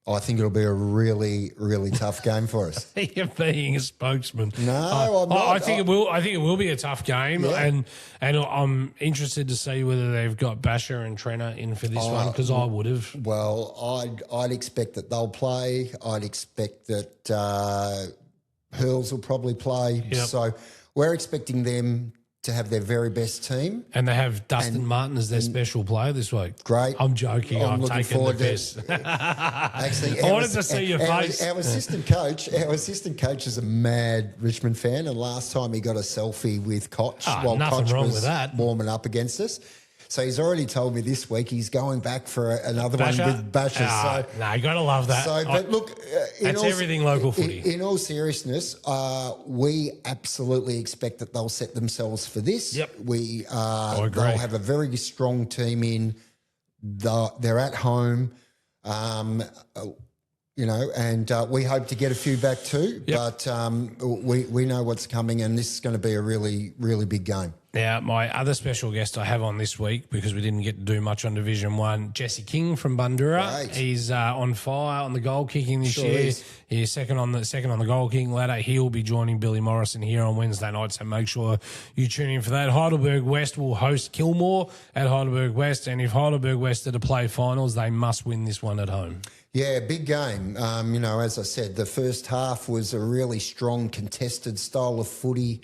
I think it'll be a really, really tough game for us. You're being a spokesman. No, I'm not. I think it will. I think it will be a tough game, and I'm interested to see whether they've got Basher and Trenner in for this one, because I would have. Well, I'd expect that they'll play. I'd expect that Hurls will probably play. Yep. So we're expecting them to have their very best team. And they have Dustin Martin as their special player this week. Great. I'm joking. I'm looking taking forward the piss. Actually, I wanted to see your face. Our assistant coach is a mad Richmond fan, and last time he got a selfie with Koch while nothing Koch wrong was with that. warming up against us. So he's already told me this week he's going back for another Basher? one with Basher. No, you got to love that. So, but look, that's everything local footy. In all seriousness, we absolutely expect that they'll set themselves for this. Yep. They'll have a very strong team in. They're at home, and we hope to get a few back too. Yep. But we know what's coming, and this is going to be a really, really big game. Now, my other special guest I have on this week, because we didn't get to do much on Division 1, Jesse King from Bundoora. Right. He's on fire on the goal kicking this year. Is. He's second on the goal kicking ladder. He'll be joining Billy Morrison here on Wednesday night, so make sure you tune in for that. Heidelberg West will host Kilmore at Heidelberg West, and if Heidelberg West are to play finals, they must win this one at home. Yeah, big game. As I said, the first half was a really strong contested style of footy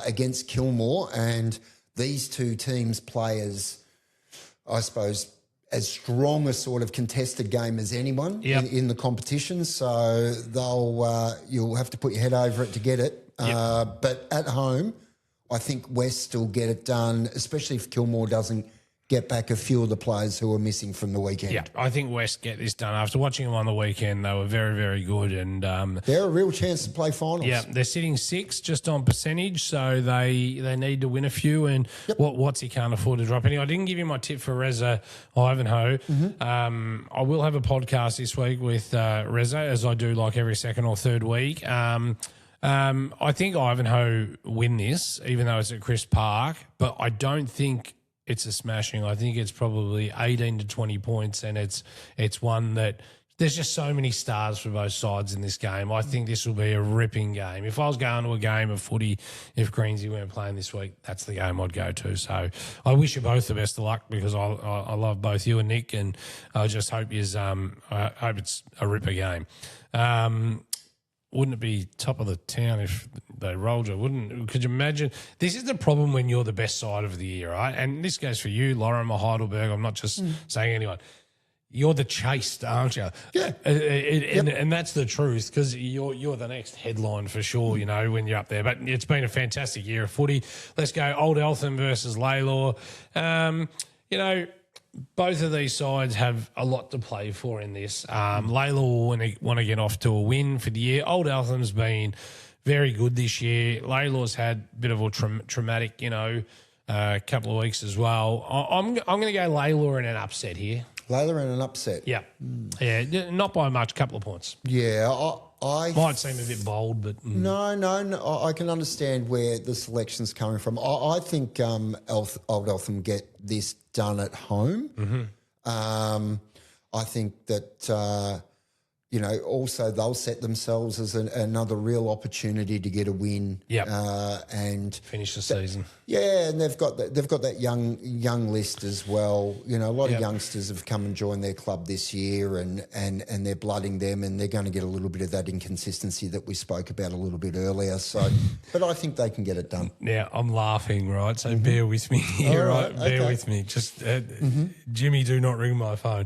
against Kilmore, and these two teams play as, I suppose, as strong a sort of contested game as anyone in the competition. So you'll have to put your head over it to get it. But at home, I think West will get it done, especially if Kilmore doesn't get back a few of the players who are missing from the weekend. Yeah, I think West get this done. After watching them on the weekend, they were very, very good. And they're a real chance to play finals. Yeah, they're sitting 6th just on percentage, so they need to win a few. And what's he can't afford to drop any. I didn't give you my tip for Reza Ivanhoe. I will have a podcast this week with Reza, as I do like every second or third week. I think Ivanhoe win this, even though it's at Chris Park, but I don't think it's a smashing. I think it's probably 18 to 20 points, and it's one that there's just so many stars for both sides in this game. I think this will be a ripping game. If I was going to a game of footy, if Greensy weren't playing this week, that's the game I'd go to. So I wish you both the best of luck, because I love both you and Nick, and I just hope I hope it's a ripper game. Wouldn't it be top of the town if they rolled you? Could you imagine? This is the problem when you're the best side of the year, right? And this goes for you, Lauren or Heidelberg. I'm not just saying anyone. You're the chased, aren't you? Yeah. And that's the truth, because you're the next headline for sure, when you're up there. But it's been a fantastic year of footy. Let's go Old Eltham versus Laylaw. Both of these sides have a lot to play for in this. Laylaw will want to get off to a win for the year. Old Eltham's been very good this year. Laylaw's had a bit of a traumatic, couple of weeks as well. I'm going to go Laylaw in an upset here. Laylaw in an upset? Yeah. Yeah, not by much, couple of points. Yeah, I might seem a bit bold, but... No, I can understand where the selection's coming from. I think Old Eltham get this done at home. I think that, also they'll set themselves as another real opportunity to get a win. And finish the season. Yeah, and they've got that young list as well. A lot of youngsters have come and joined their club this year, and they're blooding them, and they're going to get a little bit of that inconsistency that we spoke about a little bit earlier. So, but I think they can get it done. Yeah, I'm laughing, right? So bear with me here, right? Bear with me. Just Jimmy, do not ring my phone.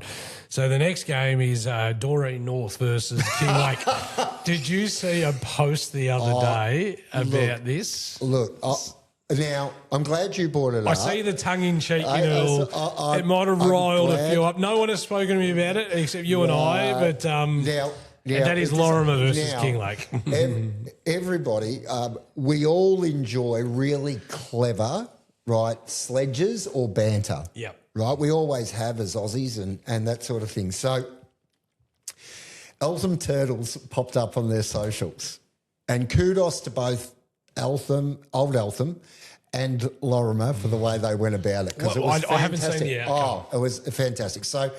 So the next game is Doreen North versus Kinglake. Did you see a post the other day about this? Look, now, I'm glad you brought it up. I see the tongue-in-cheek, it might have riled a few up. No one has spoken to me about it except you and I, but... Now, Yeah, and that is Lorimer versus now, Kinglake. Everybody, we all enjoy really clever, right, sledges or banter. Yep. Right, we always have as Aussies and that sort of thing. So Eltham Turtles popped up on their socials, and kudos to both Old Eltham, and Lorimer for the way they went about it, because it was fantastic. I haven't seen the outcome. It was fantastic. So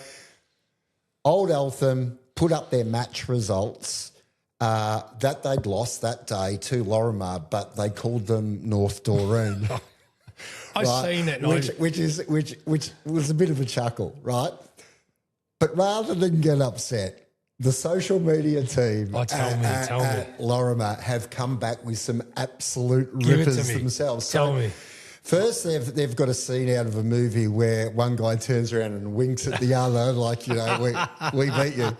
Old Eltham put up their match results that they'd lost that day to Lorimer, but they called them North Doreen. I've seen it, which was a bit of a chuckle, right? But rather than get upset, the social media team at Lorimer have come back with some absolute rippers themselves. Tell me. First, they've got a scene out of a movie where one guy turns around and winks at the other, like, you know, we beat you.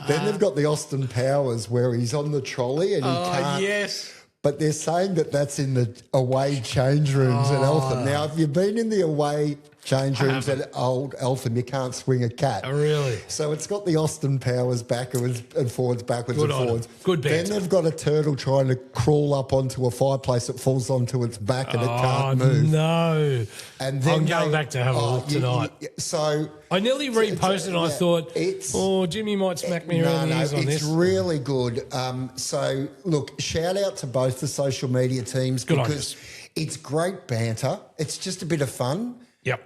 Then they've got the Austin Powers where he's on the trolley and he can't. Yes. But they're saying that that's in the away change rooms at Eltham. Now, if you've been in the away change rooms at Old Eltham, you can't swing a cat. Oh, really? So it's got the Austin Powers backwards and forwards, backwards and forwards. Good banter. Then they've got a turtle trying to crawl up onto a fireplace that falls onto its back and it can't move. No. And then I'm going back to have a look tonight. So I nearly reposted and I thought, Jimmy might smack me around the ears on this. It's really good. So, look, shout out to both the social media teams because it's great banter. It's just a bit of fun. Yep.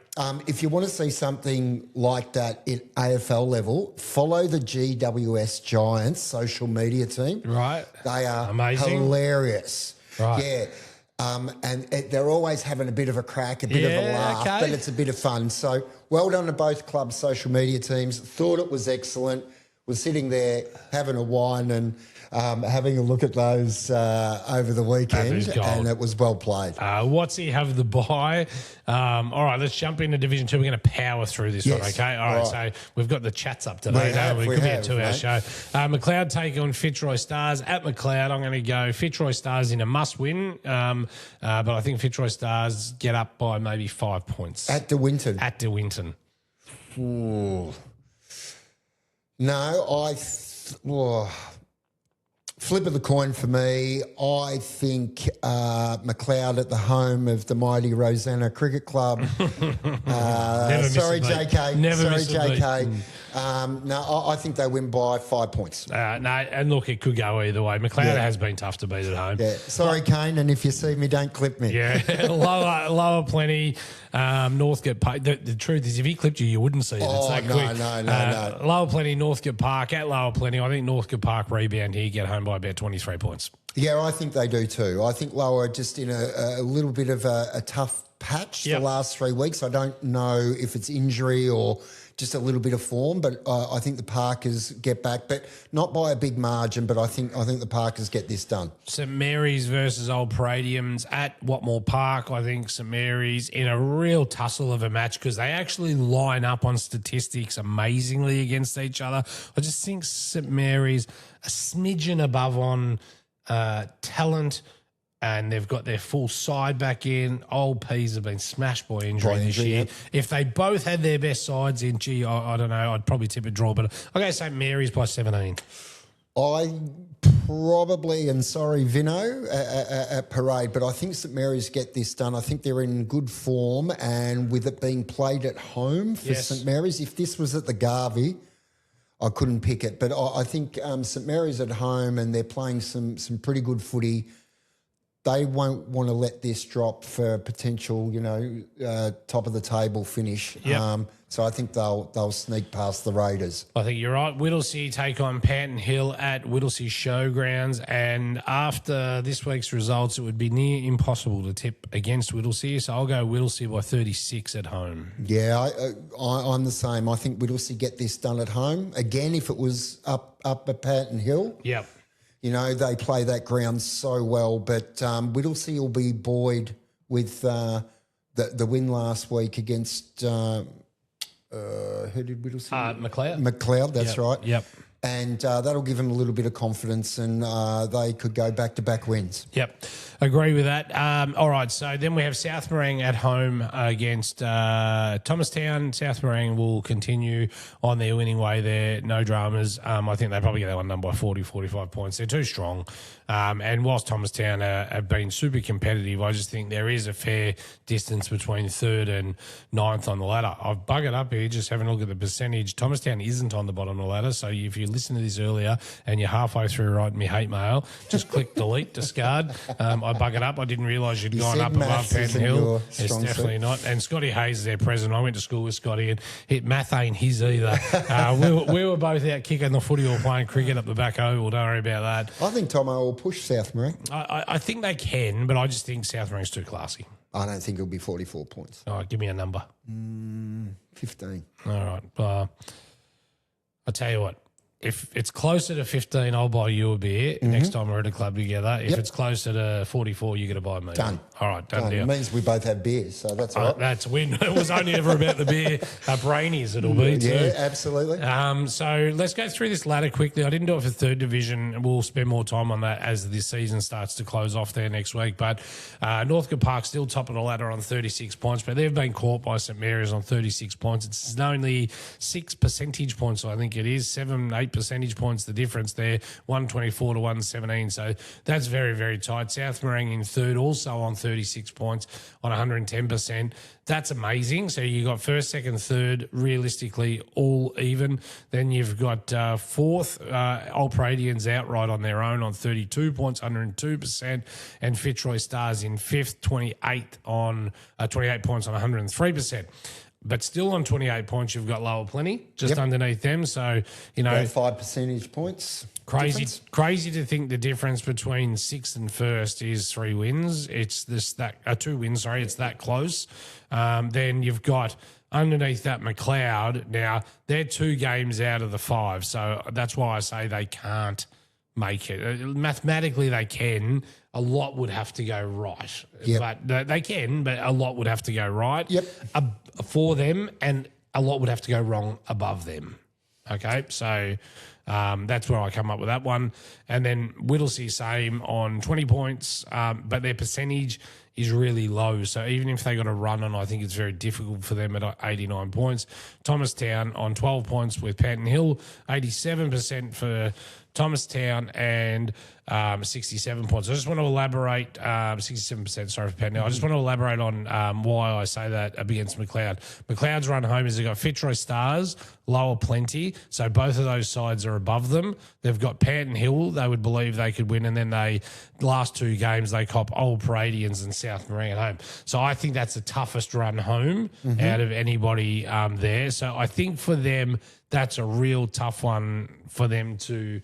If you want to see something like that at AFL level, follow the GWS Giants social media team. Right. They are amazing, hilarious. Right. Yeah. And they're always having a bit of a crack, a bit of a laugh, but it's a bit of fun. So well done to both clubs' social media teams. Thought it was excellent. Was sitting there having a wine and having a look at those over the weekend, and it was well played. What's he have the bye? All right, let's jump into Division Two. We're going to power through this one, okay? All right, so we've got the chats up today. It could be a 2-hour show. McLeod take on Fitzroy Stars at McLeod. I'm going to go Fitzroy Stars in a must-win, but I think Fitzroy Stars get up by maybe 5 points. At De Winton. At De Winton. Ooh. No, flip of the coin for me. I think McLeod at the home of the mighty Rosanna Cricket Club. Sorry, JK. Sorry, JK. No, I think they win by 5 points. No, and look, it could go either way. McLeod has been tough to beat at home. Yeah. Sorry, Kane, and if you see me, don't clip me. Yeah, lower plenty. Northcote Park. The truth is, if he clipped you, you wouldn't see it. It's that quick. No. Lower plenty, Northcote Park at lower plenty. I think Northcote Park rebound here, get home by about 23 points. Yeah, I think they do too. I think Lower are just in a little bit of a tough patch the last 3 weeks. I don't know if it's injury or just a little bit of form, but I think the Parkers get back, but not by a big margin, but I think the Parkers get this done. St Mary's versus Old Paradians at Watmore Park. I think St Mary's in a real tussle of a match because they actually line up on statistics amazingly against each other. I just think St Mary's a smidgen above on talent, and they've got their full side back in. Old Peas have been smashed by injury this year. Yep. If they both had their best sides in, I don't know, I'd probably tip a draw, but I'll go St Mary's by 17. I probably, and sorry, Vino, at Parade, but I think St Mary's get this done. I think they're in good form, and with it being played at home for St Mary's, if this was at the Garvey, I couldn't pick it. But I think St Mary's at home and they're playing some pretty good footy. They won't want to let this drop for a potential, top of the table finish. Yep. So I think they'll sneak past the Raiders. I think you're right. Whittlesea take on Panton Hill at Whittlesea Showgrounds, and after this week's results, it would be near impossible to tip against Whittlesea. So I'll go Whittlesea by 36 at home. Yeah, I'm the same. I think Whittlesea get this done at home again. If it was up at Panton Hill, yep. They play that ground so well, but Whittlesea will be buoyed with the win last week against who did Whittlesea? McLeod. McLeod, that's right. Yep. and that'll give them a little bit of confidence, and they could go back-to-back wins. Yep, agree with that. All right, so then we have South Morang at home against Thomastown. South Morang will continue on their winning way there, no dramas. I think they probably get that one done by 40, 45 points. They're too strong. And whilst Thomastown have been super competitive, I just think there is a fair distance between third and ninth on the ladder. I've buggered up here, just having a look at the percentage. Thomastown isn't on the bottom of the ladder, so if you listen to this earlier and you're halfway through writing me hate mail, just click delete, discard. I buggered up. I didn't realise you'd gone up above Panton Hill. It's definitely not. And Scotty Hayes is their president. I went to school with Scotty, and math ain't his either. We were both out kicking the footy or playing cricket up the back oval. Don't worry about that. I think Tomo will push South Morang. I think they can, but I just think South Morang's too classy. I don't think it'll be 44 points. All right, give me a number. 15. All right. I'll tell you what. If it's closer to 15, I'll buy you a beer next time we're at a club together. If it's closer to 44, you're going to buy me. Done. All right, done deal. It means we both have beers, so that's all right. That's a win. It was only ever about the beer. Brainies it'll be too. Yeah, absolutely. So let's go through this ladder quickly. I didn't do it for third division. We'll spend more time on that as this season starts to close off there next week. But Northcote Park still top of the ladder on 36 points, but they've been caught by St Mary's on 36 points. It's only 6 percentage points, I think it is, 7, 8 percentage points the difference there, 124 to 117. So that's very, very tight. South Morang in third, also on 36 points on 110%. That's amazing. So you got first, second, third, realistically all even. Then you've got fourth, Old Paradians outright on their own on 32 points, 102%, and Fitzroy Stars in fifth, 28 points on 103%. But still on 28 points, you've got Lower Plenty just underneath them. So, about 5 percentage points. Crazy to think the difference between sixth and first is 3 wins. It's 2 wins. Sorry, it's that close. Then you've got underneath that McLeod. Now they're 2 games out of the 5, so that's why I say they can't make it. Mathematically, they can. A lot would have to go right. But they can, but a lot would have to go right for them, and a lot would have to go wrong above them. Okay, so that's where I come up with that one. And then Whittlesea, same on 20 points, but their percentage is really low. So even if they got a run on, I think it's very difficult for them at 89 points. Thomastown on 12 points with Panton Hill, 87% for Thomastown, and 67 points. I just want to elaborate, 67%, sorry for Panton Hill. I just want to elaborate on why I say that against McLeod. McLeod's run home is they've got Fitzroy Stars, Lower Plenty, so both of those sides are above them. They've got Panton Hill, they would believe they could win, and then the last 2 games they cop Old Paradians and South Morang at home. So I think that's the toughest run home out of anybody there. So I think for them, that's a real tough one for them to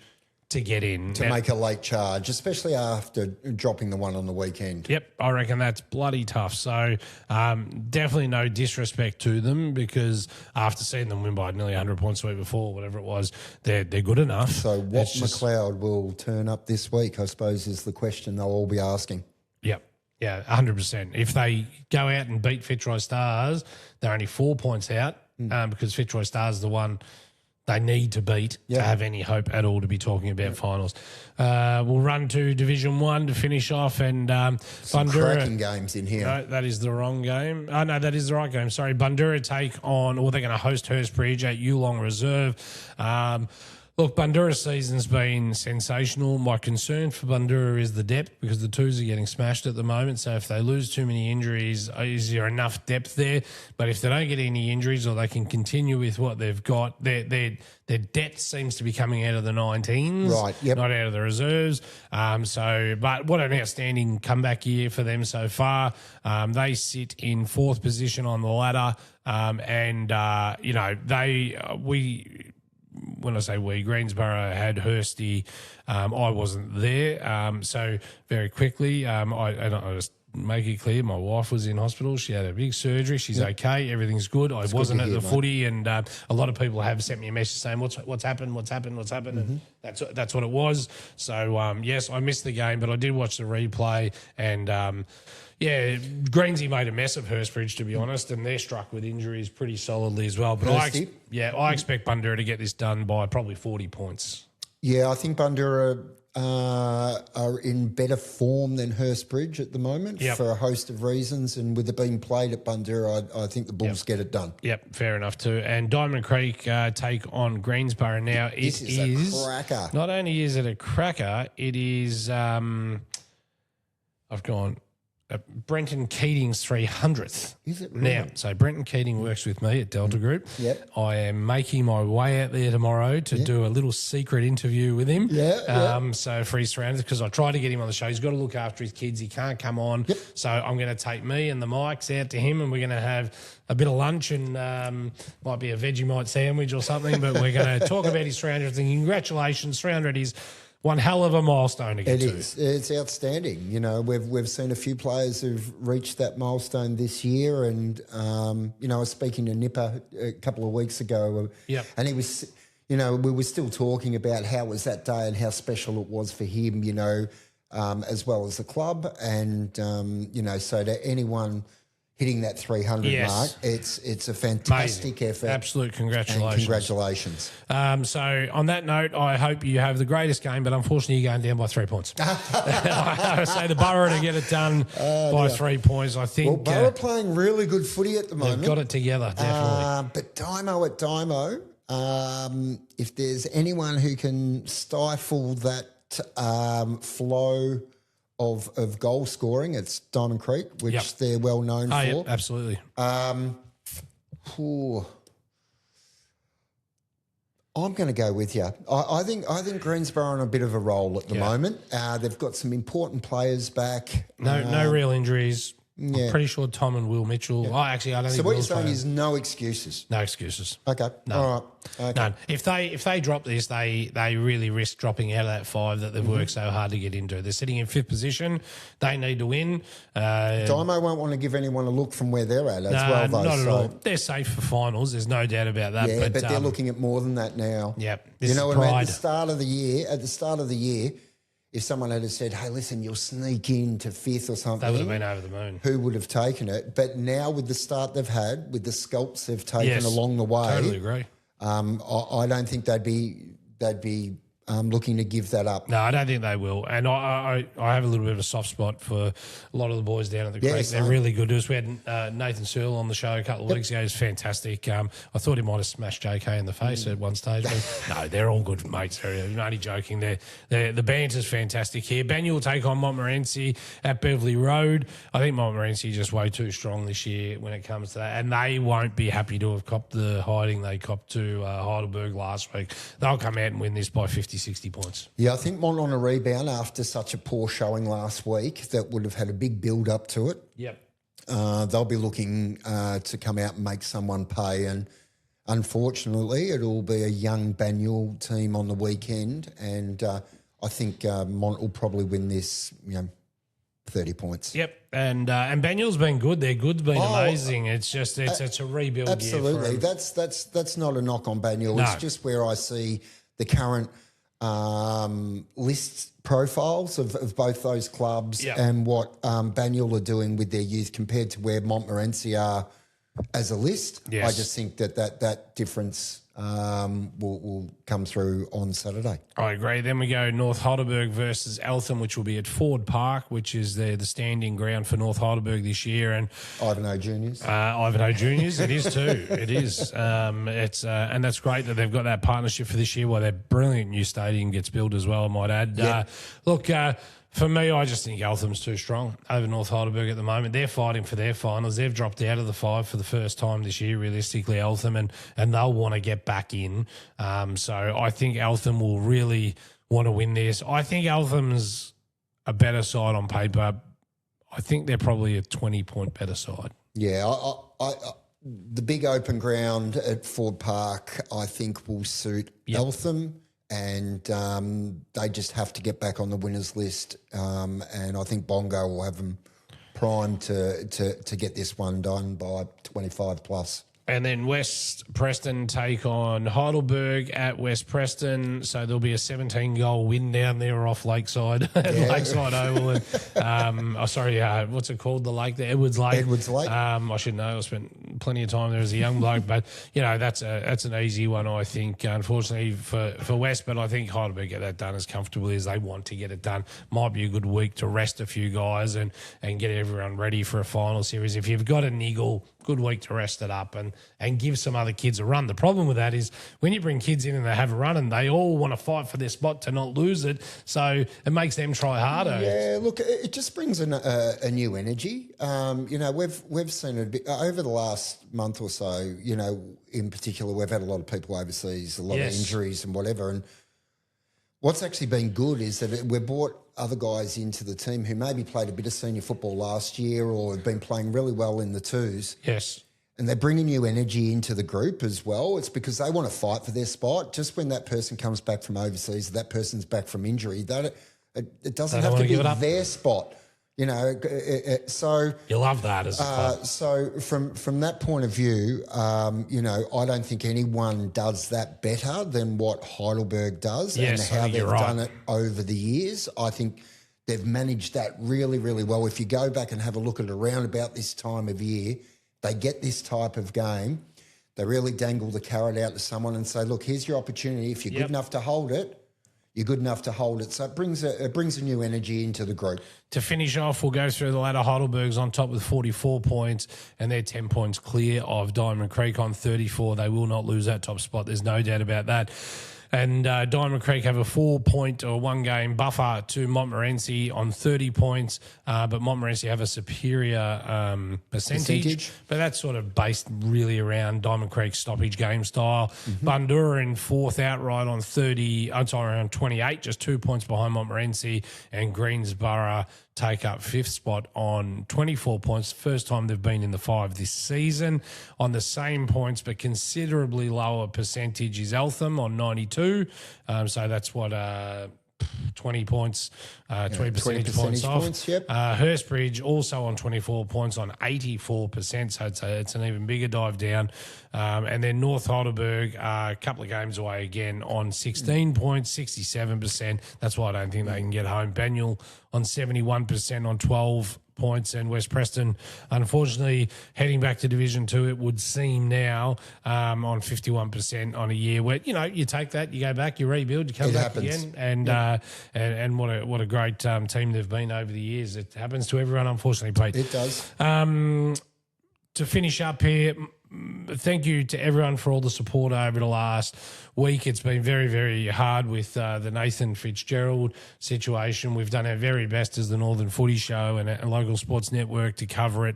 get in. To make a late charge, especially after dropping the one on the weekend. Yep, I reckon that's bloody tough. So definitely no disrespect to them, because after seeing them win by nearly 100 points the week before, whatever it was, they're good enough. So what McLeod will turn up this week, I suppose, is the question they'll all be asking. Yep. Yeah, 100%. If they go out and beat Fitzroy Stars, they're only 4 points out because Fitzroy Stars is the one they need to beat to have any hope at all to be talking about finals. We'll run to Division One to finish off, and some Bundura, cracking games in here. No, that is the wrong game. Oh, no, that is the right game. Sorry, Bundura take on, or they're going to host Hurstbridge at Yulong Reserve. Look, Bundura's season's been sensational. My concern for Bundura is the depth, because the twos are getting smashed at the moment. So if they lose too many injuries, is there enough depth there? But if they don't get any injuries, or they can continue with what they've got, their depth seems to be coming out of the 19s, not out of the reserves. But what an outstanding comeback year for them so far. They sit in 4th position on the ladder, when I say we, Greensborough had Hursty. I wasn't there. So very quickly, I just make it clear, my wife was in hospital. She had a big surgery. She's okay. Everything's good. I wasn't at the footy, and a lot of people have sent me a message saying, "What's happened? What's happened? What's happened?" And that's what it was. So yes, I missed the game, but I did watch the replay, and Greensy made a mess of Hurstbridge, to be honest, and they're struck with injuries pretty solidly as well. But I expect Bundoora to get this done by probably 40 points. Yeah, I think Bundoora are in better form than Hurstbridge at the moment for a host of reasons. And with it being played at Bundoora, I think the Bulls get it done. Yep, fair enough too. And Diamond Creek take on Greensboro now. This is a cracker. Not only is it a cracker, it is Brenton Keating's 300th. Is it really? Now, so Brenton Keating works with me at Delta Group. Yep. I am making my way out there tomorrow to do a little secret interview with him. So for his surroundings, because I tried to get him on the show. He's got to look after his kids. He can't come on. Yep. So I'm going to take me and the mics out to him, and we're going to have a bit of lunch and might be a Vegemite sandwich or something, but we're going to talk about his 300th. And congratulations, 300 is one hell of a milestone to get to. It is. It's outstanding. You know, we've seen a few players who've reached that milestone this year, and I was speaking to Nipper a couple of weeks ago, and he was, we were still talking about how it was that day and how special it was for him, as well as the club, and so to anyone hitting that 300 mark, it's a fantastic effort. Absolute congratulations. And congratulations. So on that note, I hope you have the greatest game, but unfortunately you're going down by 3 points. I say the Borough to get it done by 3 points. I think Borough playing really good footy at the moment. They've got it together, definitely. But Dymo at Dymo, if there's anyone who can stifle that flow of goal scoring, it's Diamond Creek, which they're well known for. Yep, absolutely. I'm going to go with you. I think Greensboro are on a bit of a roll at the moment. They've got some important players back. No real injuries. I'm pretty sure Tom and Will Mitchell. I don't think. So what you're saying is no excuses. No excuses. Okay. No. All right. Okay. No. If they drop this, they really risk dropping out of that 5 that they've worked so hard to get into. They're sitting in 5th position. They need to win. Dymo won't want to give anyone a look from where they're at as well, though. Not at all. They're safe for finals. There's no doubt about that. Yeah, but they're looking at more than that now. Yep. At the start of the year, if someone had said, "Hey, listen, you'll sneak into 5th or something," they would have been over the moon. Who would have taken it? But now, with the start they've had, with the scalps they've taken along the way, totally agree. I don't think they'd be looking to give that up. No, I don't think they will. And I have a little bit of a soft spot for a lot of the boys down at the Creek. They're really good to us. We had Nathan Searle on the show a couple of weeks ago. He was fantastic. I thought he might have smashed JK in the face at one stage. But no, they're all good mates. I'm only joking. The banter's fantastic here. Banyule will take on Montmorency at Beverley Road. I think Montmorency just way too strong this year when it comes to that. And they won't be happy to have copped the hiding they copped to Heidelberg last week. They'll come out and win this by 50-60 points. Yeah, I think Mont on a rebound after such a poor showing last week that would have had a big build-up to it. Yep. They'll be looking to come out and make someone pay, and unfortunately it'll be a young Banyule team on the weekend, and I think Mont will probably win this, 30 points. Yep, and Banyule's been good. Their good's been amazing. It's just it's a rebuild. Absolutely, year for them. that's not a knock on Banyule. No. It's just where I see the current list profiles of both those clubs and what Banyule are doing with their youth compared to where Montmorency are as a list. Yes. I just think that difference will come through on Saturday. I agree. Then we go North Heidelberg versus Eltham, which will be at Ford Park, which is the standing ground for North Heidelberg this year. And Ivanhoe Juniors. Ivanhoe Juniors, it is too. It is. It's and that's great that they've got that partnership for this year. While their brilliant new stadium gets built as well, I might add. Look. For me, I just think Eltham's too strong over North Heidelberg at the moment. They're fighting for their finals. They've dropped out of the 5 for the first time this year, realistically, Eltham, and they'll want to get back in. So I think Eltham will really want to win this. I think Eltham's a better side on paper. I think they're probably a 20-point better side. Yeah, I the big open ground at Ford Park, I think, will suit Eltham. And they just have to get back on the winners list. And I think Bongo will have them primed to get this one done by 25 plus. And then West Preston take on Heidelberg at West Preston. So there'll be a 17-goal win down there off Lakeside, Lakeside Oval. And, what's it called? The lake, the Edwards Lake. Edwards Lake. I should know. I spent plenty of time there as a young bloke. But, that's an easy one, I think, unfortunately, for West. But I think Heidelberg get that done as comfortably as they want to get it done. Might be a good week to rest a few guys and get everyone ready for a final series. If you've got a niggle, good week to rest it up and give some other kids a run. The problem with that is when you bring kids in and they have a run and they all want to fight for their spot to not lose it, so it makes them try harder. Yeah, look, it just brings a new energy. We've seen it a bit over the last month or so. In particular, we've had a lot of people overseas, a lot of injuries and whatever. And what's actually been good is that we've brought other guys into the team who maybe played a bit of senior football last year or have been playing really well in the twos. Yes. And they're bringing new energy into the group as well. It's because they want to fight for their spot. Just when that person comes back from overseas, that person's back from injury, it doesn't have to be their spot. So you love that as a club. So from that point of view, I don't think anyone does that better than what Heidelberg does and how they've done it over the years. I think they've managed that really, really well. If you go back and have a look at it around about this time of year, they get this type of game. They really dangle the carrot out to someone and say, look, here's your opportunity. If you're good enough to hold it, you're good enough to hold it. So it brings a new energy into the group. To finish off, we'll go through the ladder. Heidelberg's on top with 44 points, and they're 10 points clear of Diamond Creek on 34. They will not lose that top spot. There's no doubt about that. And Diamond Creek have a 4-point or one-game buffer to Montmorency on 30 points, but Montmorency have a superior percentage. But that's sort of based really around Diamond Creek's stoppage game style. Mm-hmm. Bundoora in fourth outright on around 28, just 2 points behind Montmorency, and Greensborough take up fifth spot on 24 points. First time they've been in the 5 this season. On the same points, but considerably lower percentage is Eltham on 92. So that's what 20 points, 20 percentage points off. Yep. Hurstbridge also on 24 points on 84%, so it's an even bigger dive down. And then North Heidelberg, a couple of games away again on 16 points, 67%. That's why I don't think they can get home. Banyule on 71% on 12 points, and West Preston, unfortunately, heading back to Division Two, it would seem now, on 51% on a year where, you take that, you go back, you rebuild, you come back again, and what a great team they've been over the years. It happens to everyone, unfortunately, Pete. It does. To finish up here, thank you to everyone for all the support over the last week. It's been very, very hard with the Nathan Fitzgerald situation. We've done our very best as the Northern Footy Show and a local sports network to cover it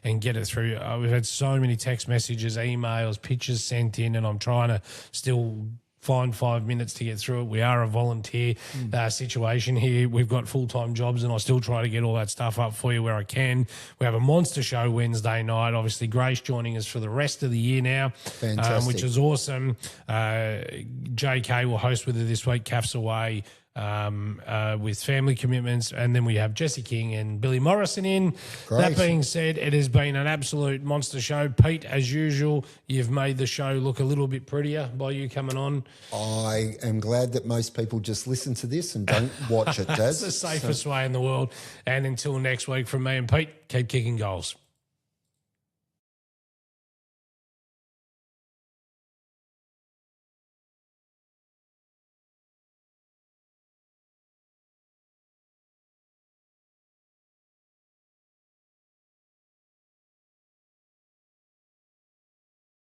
and get it through. We've had so many text messages, emails, pictures sent in, and I'm trying to still find 5 minutes to get through it. We are a volunteer situation here. We've got full-time jobs, and I still try to get all that stuff up for you where I can. We have a monster show Wednesday night. Obviously, Grace joining us for the rest of the year now, which is awesome. JK will host with her this week. Kath's away with family commitments, and then we have Jesse King and Billy Morrison in. Great. That being said, it has been an absolute monster show. Pete, as usual, you've made the show look a little bit prettier by you coming on. I am glad that most people just listen to this and don't watch it, Daz. That's the safest way in the world. And until next week, from me and Pete, keep kicking goals.